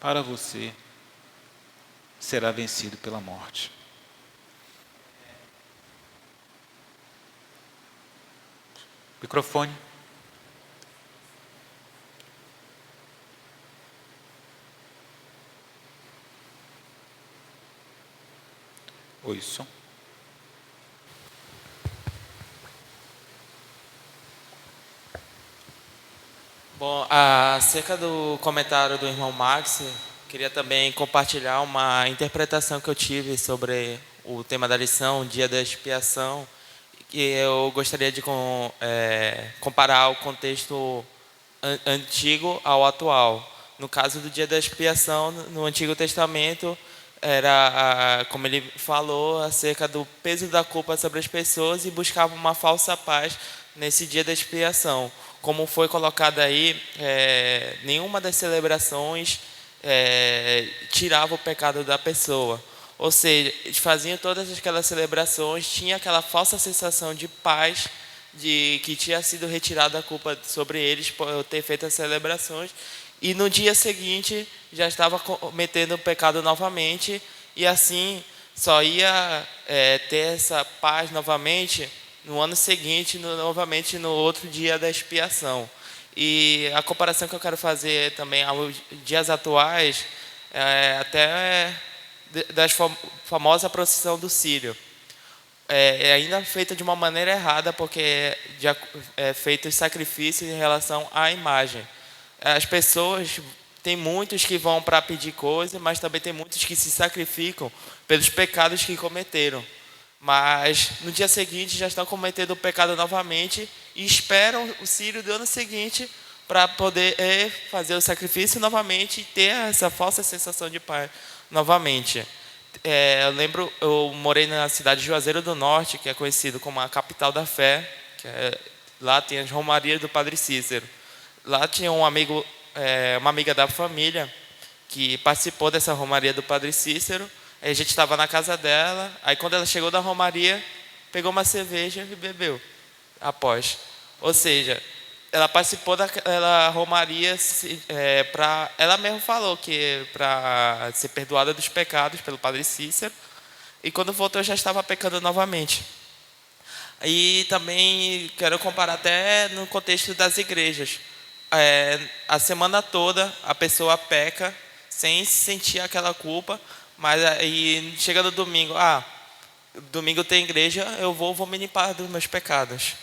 para você, será vencido pela morte. Microfone. Oi, som. Bom, acerca do comentário do irmão Max, queria também compartilhar uma interpretação que eu tive sobre o tema da lição, o dia da expiação, que eu gostaria de comparar o contexto antigo ao atual. No caso do dia da expiação, no Antigo Testamento, era, como ele falou, acerca do peso da culpa sobre as pessoas e buscava uma falsa paz nesse dia da expiação. Como foi colocado aí, nenhuma das celebrações tirava o pecado da pessoa. Ou seja, eles faziam todas aquelas celebrações, tinha aquela falsa sensação de paz, de que tinha sido retirada a culpa sobre eles por ter feito as celebrações, e no dia seguinte já estava cometendo o pecado novamente, e assim só ia ter essa paz novamente no ano seguinte, novamente no outro dia da expiação. E a comparação que eu quero fazer também aos dias atuais, até da famosa procissão do Círio. É ainda feita de uma maneira errada, porque é feito os sacrifícios em relação à imagem. As pessoas, tem muitos que vão para pedir coisas, mas também tem muitos que se sacrificam pelos pecados que cometeram. Mas no dia seguinte já estão cometendo o pecado novamente e esperam o Círio do ano seguinte para poder fazer o sacrifício novamente e ter essa falsa sensação de paz novamente. Eu lembro, eu morei na cidade de Juazeiro do Norte, que é conhecido como a capital da fé, lá tem as romarias do Padre Cícero. Lá tinha um amigo, uma amiga da família que participou dessa romaria do Padre Cícero. Aí a gente estava na casa dela, aí quando ela chegou da romaria, pegou uma cerveja e bebeu após. Ou seja, ela participou daquela romaria, ela mesma falou que para ser perdoada dos pecados pelo Padre Cícero, e quando voltou já estava pecando novamente. E também quero comparar até no contexto das igrejas. A semana toda a pessoa peca sem sentir aquela culpa, mas aí chega no domingo, domingo tem igreja, eu vou me limpar dos meus pecados.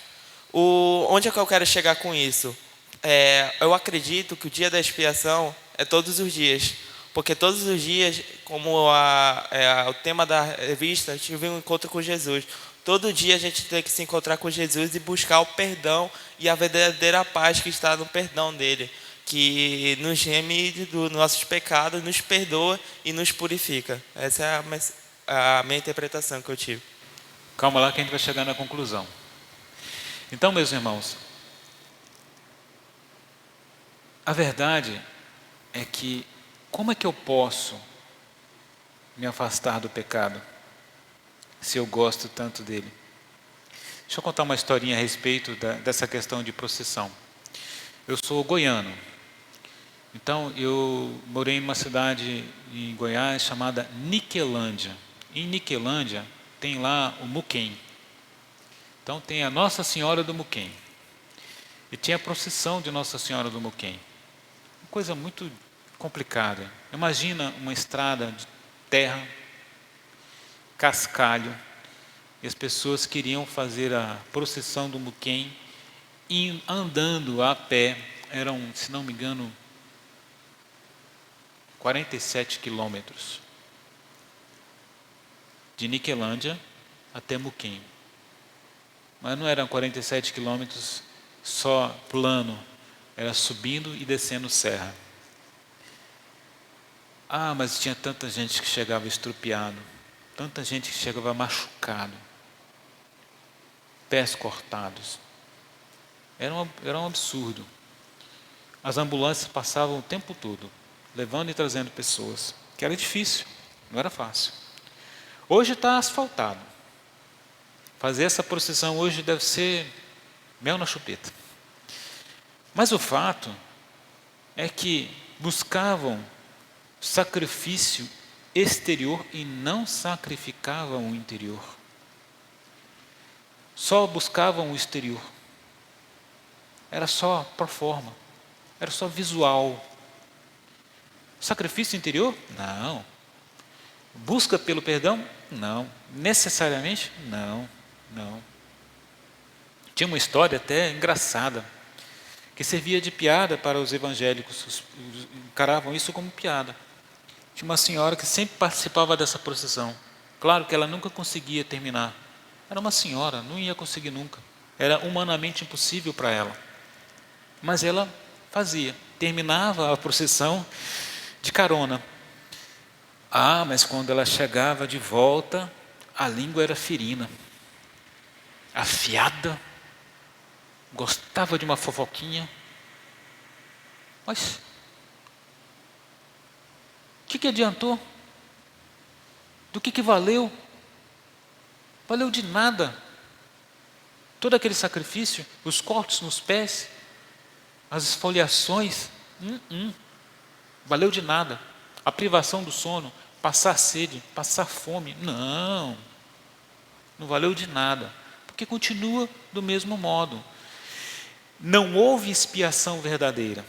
Onde é que eu quero chegar com isso? Eu acredito que o dia da expiação é todos os dias, porque todos os dias, como o tema da revista, tive um encontro com Jesus. Todo dia a gente tem que se encontrar com Jesus e buscar o perdão e a verdadeira paz que está no perdão dele, que nos reme dos nossos pecados, nos perdoa e nos purifica. Essa é a minha interpretação que eu tive. Calma lá que a gente vai chegar na conclusão. Então, meus irmãos, a verdade é que como é que eu posso me afastar do pecado se eu gosto tanto dele? Deixa eu contar uma historinha a respeito dessa questão de procissão. Eu sou goiano, então eu morei em uma cidade em Goiás chamada Niquelândia. Em Niquelândia tem lá o Muquem. Então tem a Nossa Senhora do Muquem. E tinha a procissão de Nossa Senhora do Muquem. Uma coisa muito complicada. Imagina uma estrada de terra, cascalho, e as pessoas queriam fazer a procissão do Muquem e andando a pé. Eram, se não me engano, 47 quilômetros de Niquelândia até Muquem. Mas não eram 47 quilômetros só plano, era subindo e descendo serra. Ah, mas tinha tanta gente que chegava estrupiado, tanta gente que chegava machucado, pés cortados. Era um absurdo. As ambulâncias passavam o tempo todo, levando e trazendo pessoas, que era difícil, não era fácil. Hoje está asfaltado. Fazer essa procissão hoje deve ser mel na chupeta. Mas o fato é que buscavam sacrifício exterior e não sacrificavam o interior. Só buscavam o exterior. Era só pro forma, era só visual. Sacrifício interior? Não. Busca pelo perdão? Não. Necessariamente? Não. Tinha uma história até engraçada, que servia de piada para os evangélicos, encaravam isso como piada. Tinha uma senhora que sempre participava dessa procissão. Claro que ela nunca conseguia terminar. Era uma senhora, não ia conseguir nunca. Era humanamente impossível para ela. Mas ela fazia, terminava a procissão de carona. Ah, mas quando ela chegava de volta, a língua era ferina, afiada, gostava de uma fofoquinha. Mas o que adiantou? Do que valeu? Valeu de nada. Todo aquele sacrifício, os cortes nos pés, as esfoliações, valeu de nada. A privação do sono, passar sede, passar fome, não valeu de nada, porque continua do mesmo modo. Não houve expiação verdadeira,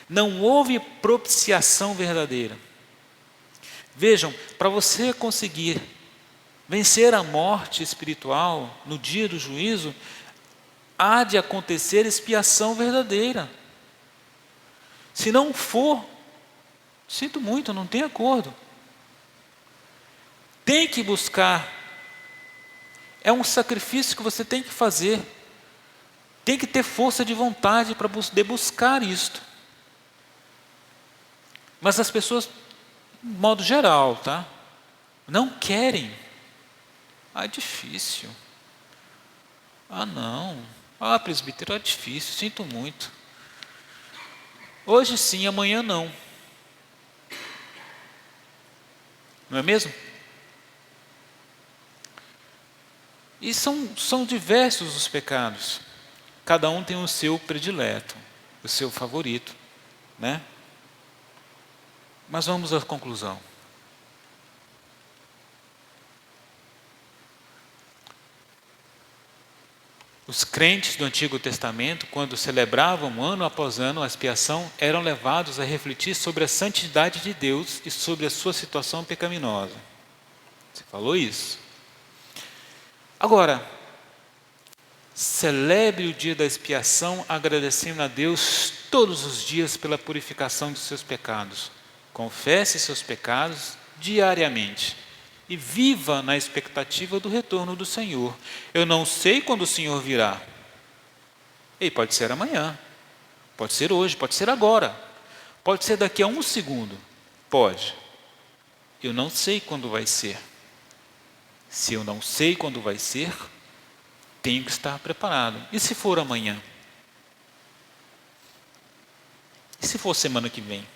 não houve propiciação verdadeira. Vejam, para você conseguir vencer a morte espiritual no dia do juízo, há de acontecer expiação verdadeira. Se não for, sinto muito, não tem acordo. Tem que buscar. É um sacrifício que você tem que fazer. Tem que ter força de vontade para buscar isto. Mas as pessoas, de modo geral, tá? Não querem. É difícil. Não. Presbítero, é difícil, sinto muito. Hoje sim, amanhã não. Não é mesmo? E são diversos os pecados. Cada um tem o seu predileto, o seu favorito, né? Mas vamos à conclusão. Os crentes do Antigo Testamento, quando celebravam ano após ano a expiação, eram levados a refletir sobre a santidade de Deus e sobre a sua situação pecaminosa. Você falou isso. Agora, celebre o dia da expiação agradecendo a Deus todos os dias pela purificação de seus pecados. Confesse seus pecados diariamente e viva na expectativa do retorno do Senhor. Eu não sei quando o Senhor virá. E pode ser amanhã, pode ser hoje, pode ser agora, pode ser daqui a um segundo. Pode. Eu não sei quando vai ser. Se eu não sei quando vai ser, tenho que estar preparado. E se for amanhã? E se for semana que vem?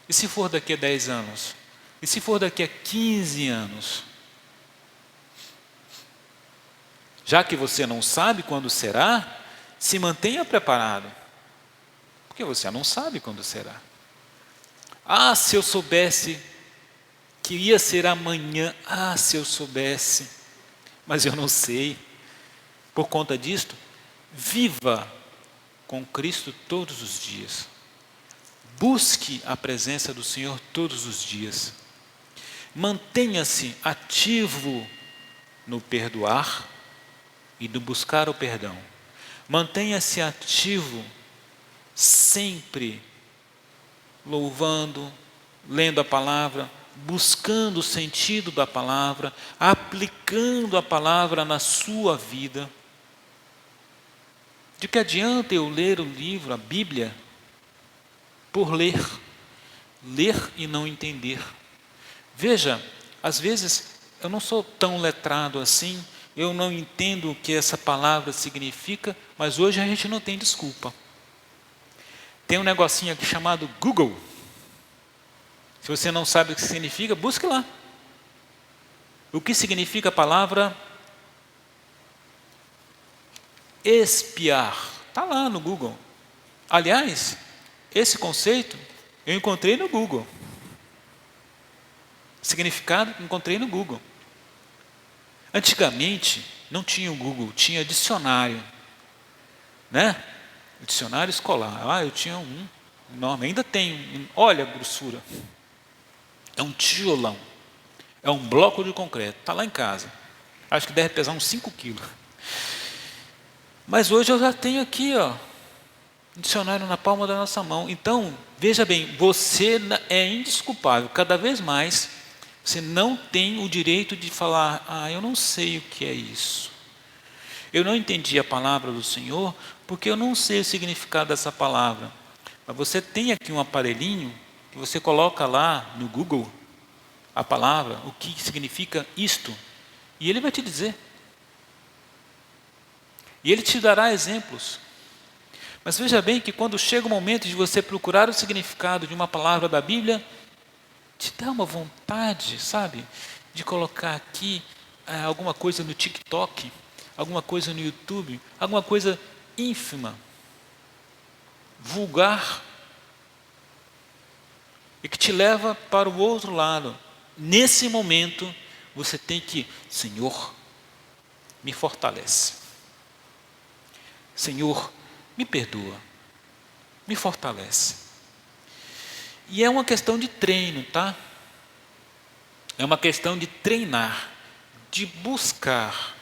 E se for daqui a 10 anos? E se for daqui a 15 anos? Já que você não sabe quando será, se mantenha preparado. Porque você não sabe quando será. Ah, se eu soubesse que ia ser amanhã. Ah, se eu soubesse. Mas eu não sei. Por conta disto, viva com Cristo todos os dias. Busque a presença do Senhor todos os dias. Mantenha-se ativo no perdoar e no buscar o perdão. Mantenha-se ativo sempre louvando, lendo a palavra, buscando o sentido da palavra, aplicando a palavra na sua vida. De que adianta eu ler o livro, a Bíblia, por ler e não entender? Veja, às vezes eu não sou tão letrado assim, eu não entendo o que essa palavra significa, mas hoje a gente não tem desculpa. Tem um negocinho aqui chamado Google. Se você não sabe o que significa, busque lá. O que significa a palavra espiar? Está lá no Google. Aliás, esse conceito eu encontrei no Google. Significado, encontrei no Google. Antigamente, não tinha o Google, tinha dicionário. Né? O dicionário escolar. Ah, eu tinha um enorme, ainda tenho. Olha a grossura. É um tijolão. É um bloco de concreto. Está lá em casa. Acho que deve pesar uns 5 quilos. Mas hoje eu já tenho aqui, ó, um dicionário na palma da nossa mão. Então, veja bem, você é indesculpável. Cada vez mais, você não tem o direito de falar, ah, eu não sei o que é isso. Eu não entendi a palavra do Senhor, porque eu não sei o significado dessa palavra. Mas você tem aqui um aparelhinho, que você coloca lá no Google, a palavra, o que significa isto, e ele vai te dizer. E ele te dará exemplos. Mas veja bem que quando chega o momento de você procurar o significado de uma palavra da Bíblia, te dá uma vontade, sabe, de colocar aqui alguma coisa no TikTok, alguma coisa no YouTube, alguma coisa ínfima, vulgar, e que te leva para o outro lado. Nesse momento, você tem que, Senhor, me fortalece. Senhor, me perdoa, me fortalece. E é uma questão de treino, tá? É uma questão de treinar, de buscar.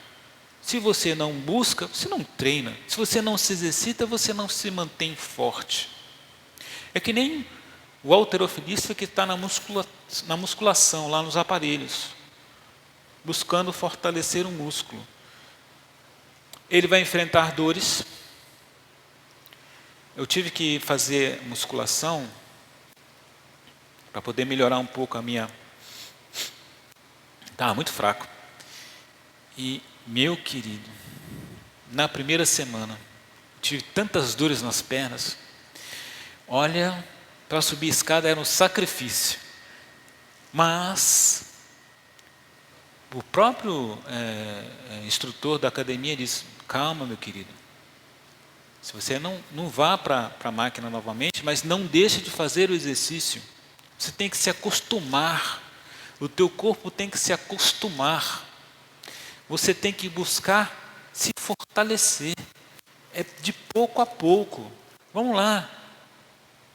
Se você não busca, você não treina. Se você não se exercita, você não se mantém forte. É que nem o halterofilista que está na musculação, lá nos aparelhos, buscando fortalecer o músculo. Ele vai enfrentar dores. Eu tive que fazer musculação para poder melhorar um pouco a minha... Estava muito fraco. E, meu querido, na primeira semana, tive tantas dores nas pernas. Olha, para subir a escada era um sacrifício. Mas o próprio instrutor da academia disse, calma, meu querido. Se você não vá para a máquina novamente, mas não deixe de fazer o exercício. Você tem que se acostumar. O teu corpo tem que se acostumar. Você tem que buscar se fortalecer. É de pouco a pouco. Vamos lá.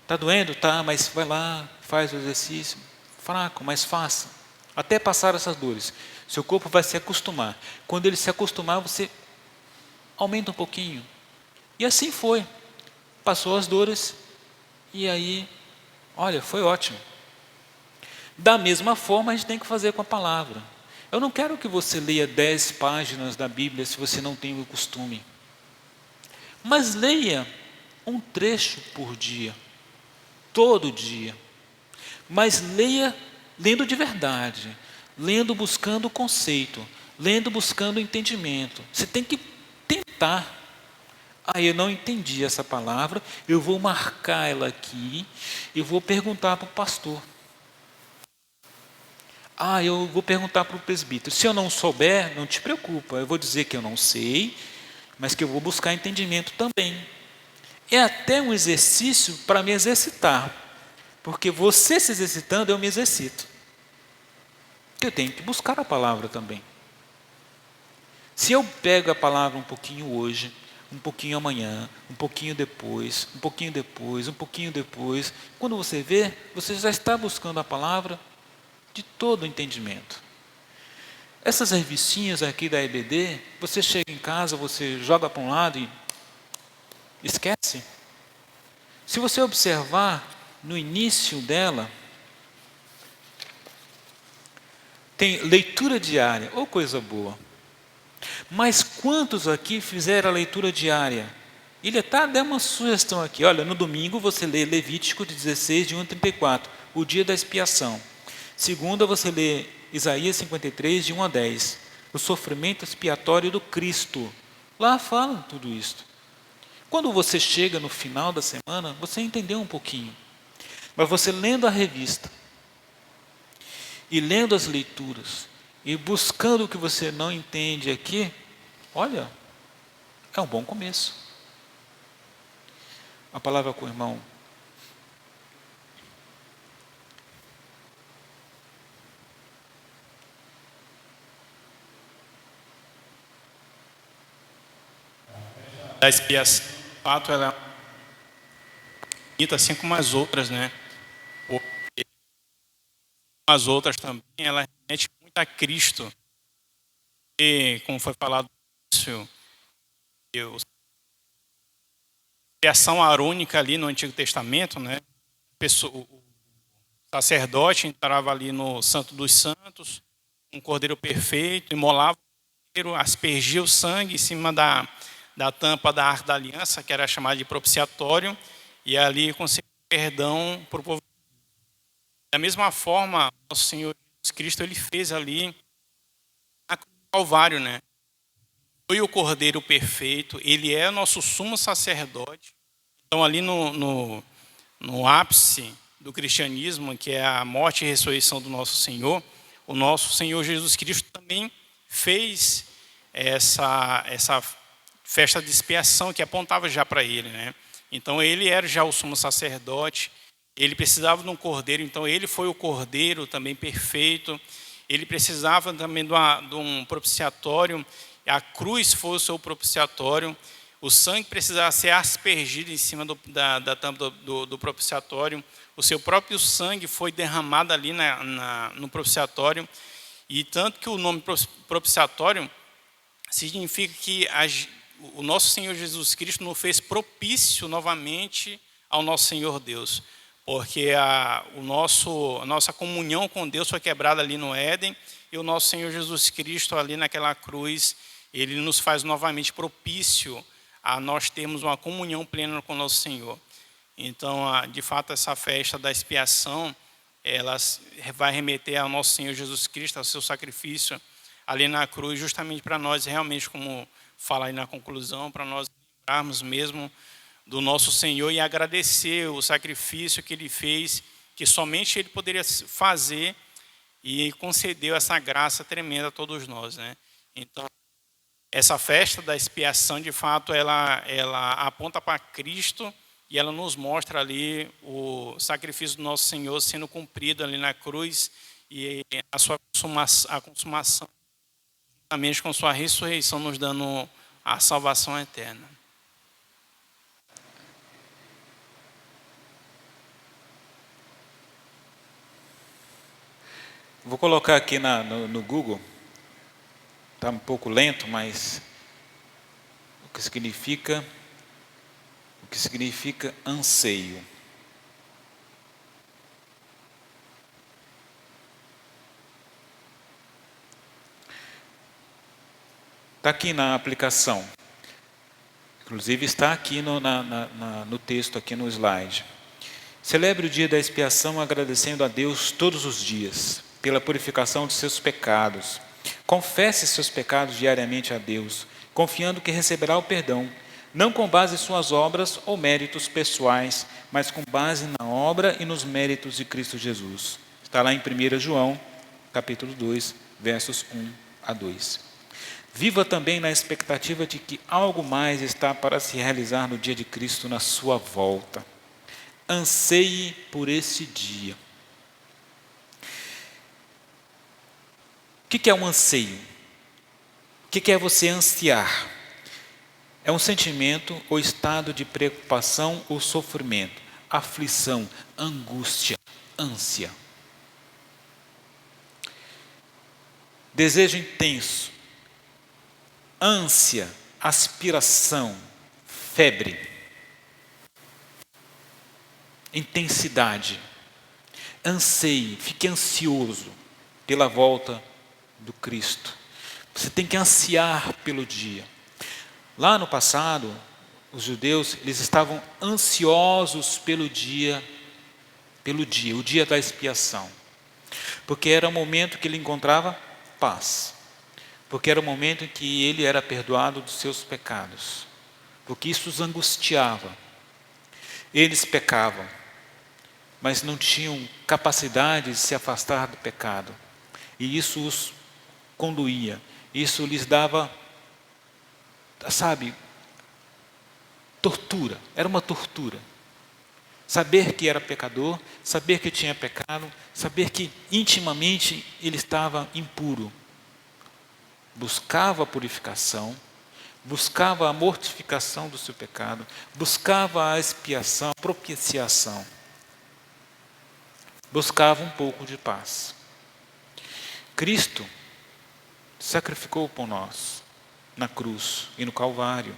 Está doendo? Tá, mas vai lá, faz o exercício. Fraco, mas faça. Até passar essas dores. Seu corpo vai se acostumar. Quando ele se acostumar, você aumenta um pouquinho. E assim foi. Passou as dores. E aí, olha, foi ótimo. Da mesma forma, a gente tem que fazer com a palavra. Eu não quero que você leia 10 páginas da Bíblia se você não tem o costume. Mas leia um trecho por dia. Todo dia. Mas leia lendo de verdade. lendo buscando o conceito, lendo buscando o entendimento. Você tem que tentar. Eu não entendi essa palavra, eu vou marcar ela aqui, eu vou perguntar para o pastor. Eu vou perguntar para o presbítero. Se eu não souber, não te preocupa, eu vou dizer que eu não sei, mas que eu vou buscar entendimento também. É até um exercício para me exercitar, porque você se exercitando, eu me exercito. Eu tenho que buscar a palavra também. Se eu pego a palavra um pouquinho hoje, um pouquinho amanhã, um pouquinho depois, um pouquinho depois, um pouquinho depois, quando você vê, você já está buscando a palavra de todo o entendimento. Essas revistinhas aqui da EBD, você chega em casa, você joga para um lado e esquece. Se você observar no início dela, tem leitura diária, ou coisa boa. Mas quantos aqui fizeram a leitura diária? Ele até deu uma sugestão aqui. Olha, no domingo você lê Levítico de 16, de 1 a 34, o dia da expiação. Segunda você lê Isaías 53, de 1 a 10, o sofrimento expiatório do Cristo. Lá fala tudo isso. Quando você chega no final da semana, você entendeu um pouquinho. Mas você lendo a revista, e lendo as leituras, e buscando o que você não entende aqui, olha, é um bom começo. A palavra com o irmão. A expiação, de fato, ela é bonita, assim como as outras, né? Porque as outras também, ela remete muito a Cristo. E, como foi falado isso, a expiação arônica ali no Antigo Testamento, né? O sacerdote entrava ali no Santo dos Santos, um cordeiro perfeito, imolava o cordeiro, aspergia o sangue em cima da tampa da Arca da Aliança, que era chamada de propiciatório, e ali conseguia perdão para o povo. Da mesma forma, nosso Senhor Jesus Cristo, ele fez ali a cruz do Calvário, né? Foi o cordeiro perfeito, ele é o nosso sumo sacerdote. Então, ali no ápice do cristianismo, que é a morte e ressurreição do nosso Senhor, o nosso Senhor Jesus Cristo também fez essa festa de expiação que apontava já para ele, né? Então ele era já o sumo sacerdote, ele precisava de um cordeiro, então ele foi o cordeiro também perfeito, ele precisava também de um propiciatório, a cruz foi o seu propiciatório, o sangue precisava ser aspergido em cima da tampa do propiciatório, o seu próprio sangue foi derramado ali no propiciatório, e tanto que o nome propiciatório significa que o nosso Senhor Jesus Cristo nos fez propício novamente ao nosso Senhor Deus, porque a nossa comunhão com Deus foi quebrada ali no Éden, e o nosso Senhor Jesus Cristo ali naquela cruz, ele nos faz novamente propício a nós termos uma comunhão plena com o nosso Senhor. Então, de fato, essa festa da expiação, ela vai remeter ao nosso Senhor Jesus Cristo, ao seu sacrifício ali na cruz, justamente para nós realmente, como fala aí na conclusão, para nós lembrarmos mesmo do nosso Senhor e agradecer o sacrifício que Ele fez, que somente Ele poderia fazer, e concedeu essa graça tremenda a todos nós, né? Então, essa festa da expiação, de fato, ela aponta para Cristo e ela nos mostra ali o sacrifício do nosso Senhor sendo cumprido ali na cruz e a consumação, juntamente com sua ressurreição, nos dando a salvação eterna. Vou colocar aqui no Google, está um pouco lento, mas o que significa anseio. Está aqui na aplicação, inclusive está aqui no texto, aqui no slide. Celebre o dia da expiação agradecendo a Deus todos os dias, pela purificação de seus pecados. Confesse seus pecados diariamente a Deus, confiando que receberá o perdão, não com base em suas obras ou méritos pessoais, mas com base na obra e nos méritos de Cristo Jesus. Está lá em 1 João, capítulo 2, versos 1 a 2. Viva também na expectativa de que algo mais está para se realizar no dia de Cristo na sua volta. Anseie por esse dia. O que é um anseio? O que é você ansiar? É um sentimento ou estado de preocupação ou sofrimento, aflição, angústia, ânsia. Desejo intenso, ânsia, aspiração, febre, intensidade. Anseie, fique ansioso pela volta do Cristo. Você tem que ansiar pelo dia. Lá no passado, os judeus, eles estavam ansiosos pelo dia, o dia da expiação. Porque era o momento que ele encontrava paz. Porque era o momento em que ele era perdoado dos seus pecados. Porque isso os angustiava. Eles pecavam, mas não tinham capacidade de se afastar do pecado. E isso os conduía. Isso lhes dava, tortura. Era uma tortura. Saber que era pecador, saber que tinha pecado, saber que intimamente ele estava impuro. Buscava a purificação, buscava a mortificação do seu pecado, buscava a expiação, a propiciação. Buscava um pouco de paz. Cristo sacrificou por nós na cruz e no Calvário.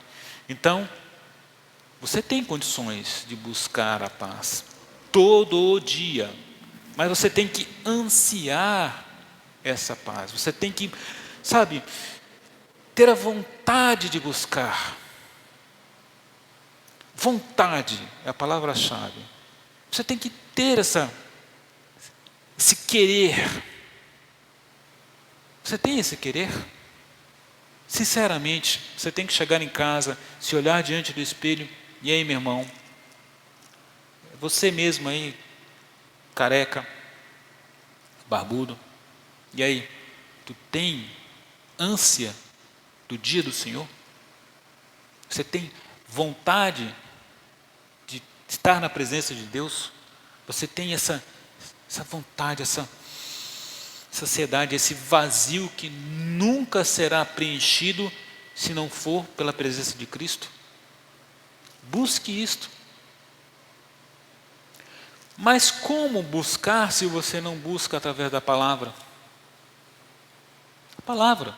Então, você tem condições de buscar a paz todo dia, mas você tem que ansiar essa paz. Você tem que, ter a vontade de buscar. Vontade é a palavra-chave. Você tem que ter esse querer. Você tem esse querer? Sinceramente, você tem que chegar em casa, se olhar diante do espelho, e aí, meu irmão, você mesmo aí, careca, barbudo, e aí, tu tem ânsia do dia do Senhor? Você tem vontade de estar na presença de Deus? Você tem essa vontade, essa saciedade, esse vazio que nunca será preenchido se não for pela presença de Cristo? Busque isto. Mas como buscar se você não busca através da palavra? A palavra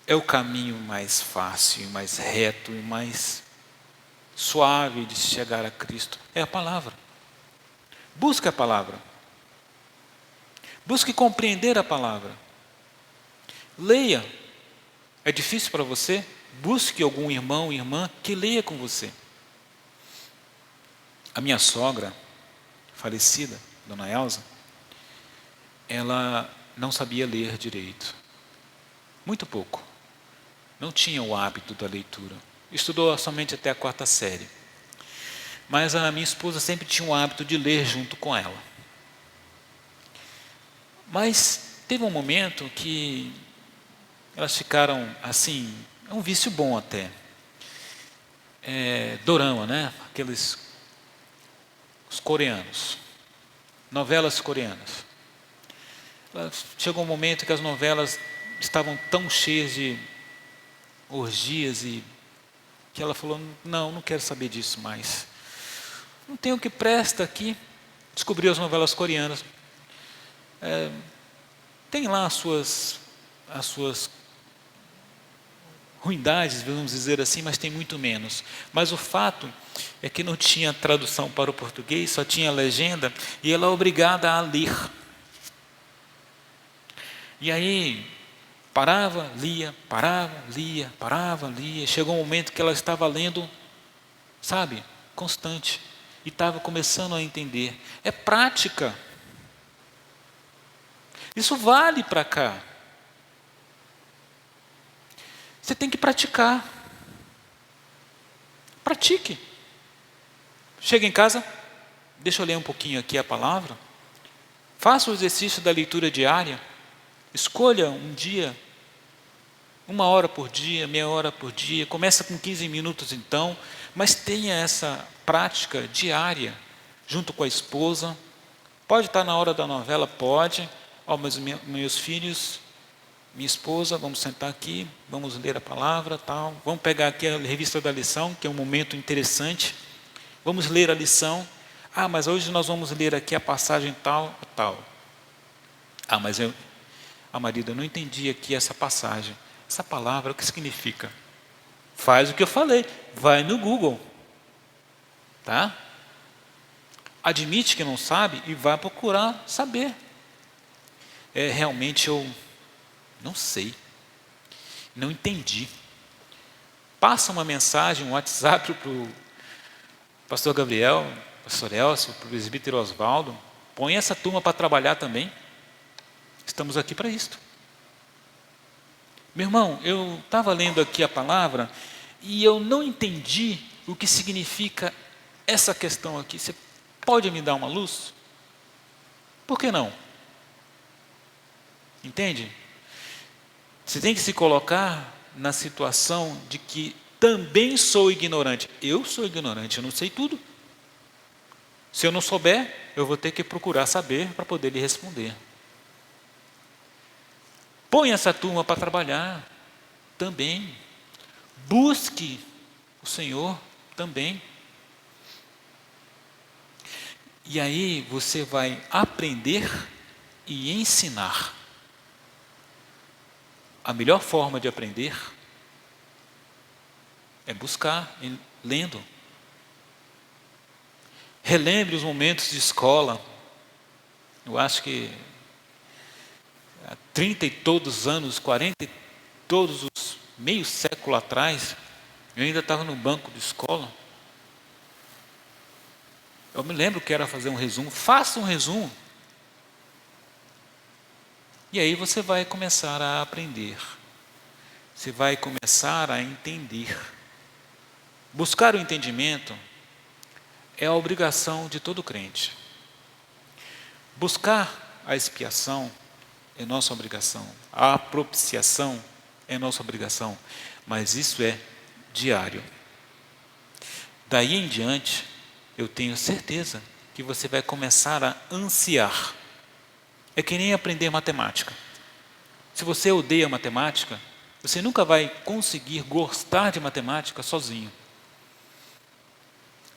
é o caminho mais fácil, mais reto e mais suave de chegar a Cristo. É a palavra. Busque a palavra. Busque compreender a palavra. Leia. É difícil para você? Busque algum irmão, irmã que leia com você. A minha sogra, falecida, Dona Elza, ela não sabia ler direito. Muito pouco. Não tinha o hábito da leitura. Estudou somente até a 4ª série. Mas a minha esposa sempre tinha o hábito de ler junto com ela. Mas teve um momento que elas ficaram assim, é um vício bom até. Dorama, né? Os coreanos. Novelas coreanas. Chegou um momento que as novelas estavam tão cheias de orgias e que ela falou, não quero saber disso mais. Não tem o que presta aqui. Descobriu as novelas coreanas. Tem lá as suas ruindades, vamos dizer assim, mas tem muito menos. Mas o fato é que não tinha tradução para o português, só tinha legenda, e ela é obrigada a ler. E aí, parava, lia, chegou um momento que ela estava lendo, constante, e estava começando a entender. É prática. Isso vale para cá. Você tem que praticar. Pratique. Chega em casa, deixa eu ler um pouquinho aqui a palavra. Faça o exercício da leitura diária. Escolha um dia, 1 hora por dia, meia hora por dia. Começa com 15 minutos então, mas tenha essa prática diária, junto com a esposa. Pode estar na hora da novela? Pode. Mas meus filhos, minha esposa, vamos sentar aqui, vamos ler a palavra, tal. Vamos pegar aqui a revista da lição, que é um momento interessante. Vamos ler a lição. Mas hoje nós vamos ler aqui a passagem tal, tal. Mas marido, eu não entendi aqui essa passagem. Essa palavra, o que significa? Faz o que eu falei. Vai no Google. Tá? Admite que não sabe e vai procurar saber. Realmente eu não sei. Não entendi. Passa uma mensagem, um WhatsApp para o pastor Gabriel, pastor Elcio, para o presbítero Osvaldo. Põe essa turma para trabalhar também. Estamos aqui para isto. Meu irmão, eu estava lendo aqui a palavra e eu não entendi o que significa essa questão aqui. Você pode me dar uma luz? Por que não? Entende? Você tem que se colocar na situação de que também sou ignorante. Eu sou ignorante, eu não sei tudo. Se eu não souber, eu vou ter que procurar saber para poder lhe responder. Põe essa turma para trabalhar também. Busque o Senhor também. E aí você vai aprender e ensinar. A melhor forma de aprender é buscar, lendo. Relembre os momentos de escola. Eu acho que há 30 e todos os anos, 40 e todos os meio século atrás, eu ainda estava no banco de escola. Eu me lembro que era fazer um resumo. Faça um resumo. E aí você vai começar a aprender. Você vai começar a entender. Buscar o entendimento é a obrigação de todo crente. Buscar a expiação é nossa obrigação. A propiciação é nossa obrigação. Mas isso é diário. Daí em diante, eu tenho certeza que você vai começar a ansiar. É que nem aprender matemática. Se você odeia matemática, você nunca vai conseguir gostar de matemática sozinho.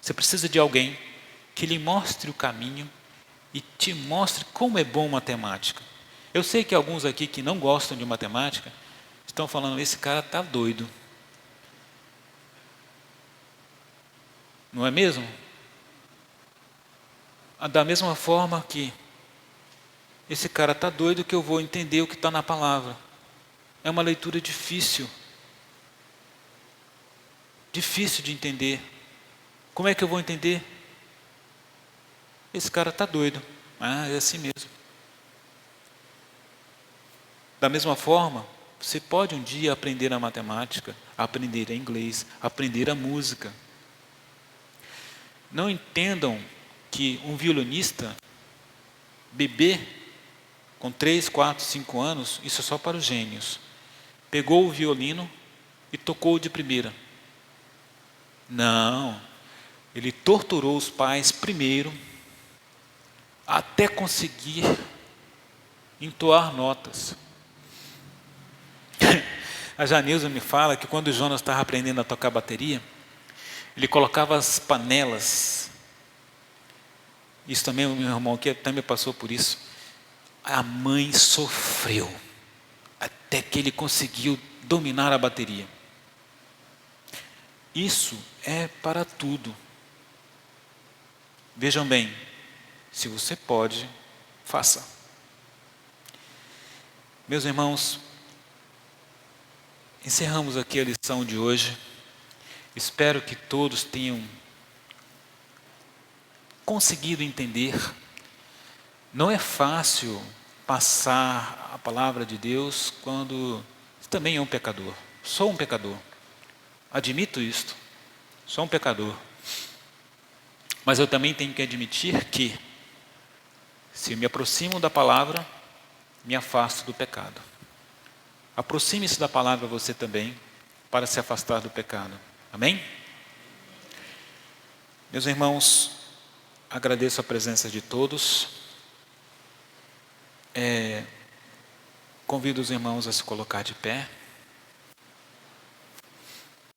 Você precisa de alguém que lhe mostre o caminho e te mostre como é bom matemática. Eu sei que alguns aqui que não gostam de matemática estão falando, esse cara está doido. Não é mesmo? Da mesma forma que esse cara está doido que eu vou entender o que está na palavra. É uma leitura difícil. Difícil de entender. Como é que eu vou entender? Esse cara está doido. É assim mesmo. Da mesma forma, você pode um dia aprender a matemática, aprender a inglês, aprender a música. Não entendam que um violinista, bebê, com 3, 4, 5 anos, isso é só para os gênios, pegou o violino e tocou de primeira. Não, ele torturou os pais primeiro, até conseguir entoar notas. A Janilza me fala que quando o Jonas estava aprendendo a tocar bateria, ele colocava as panelas. Isso também, o meu irmão aqui também passou por isso. A mãe sofreu até que ele conseguiu dominar a bateria. Isso é para tudo. Vejam bem, se você pode, faça. Meus irmãos, encerramos aqui a lição de hoje. Espero que todos tenham conseguido entender. Não é fácil passar a palavra de Deus quando também é um pecador. Sou um pecador. Admito isto. Sou um pecador. Mas eu também tenho que admitir que, se eu me aproximo da palavra, me afasto do pecado. Aproxime-se da palavra você também, para se afastar do pecado. Amém? Meus irmãos, agradeço a presença de todos. Convido os irmãos a se colocar de pé.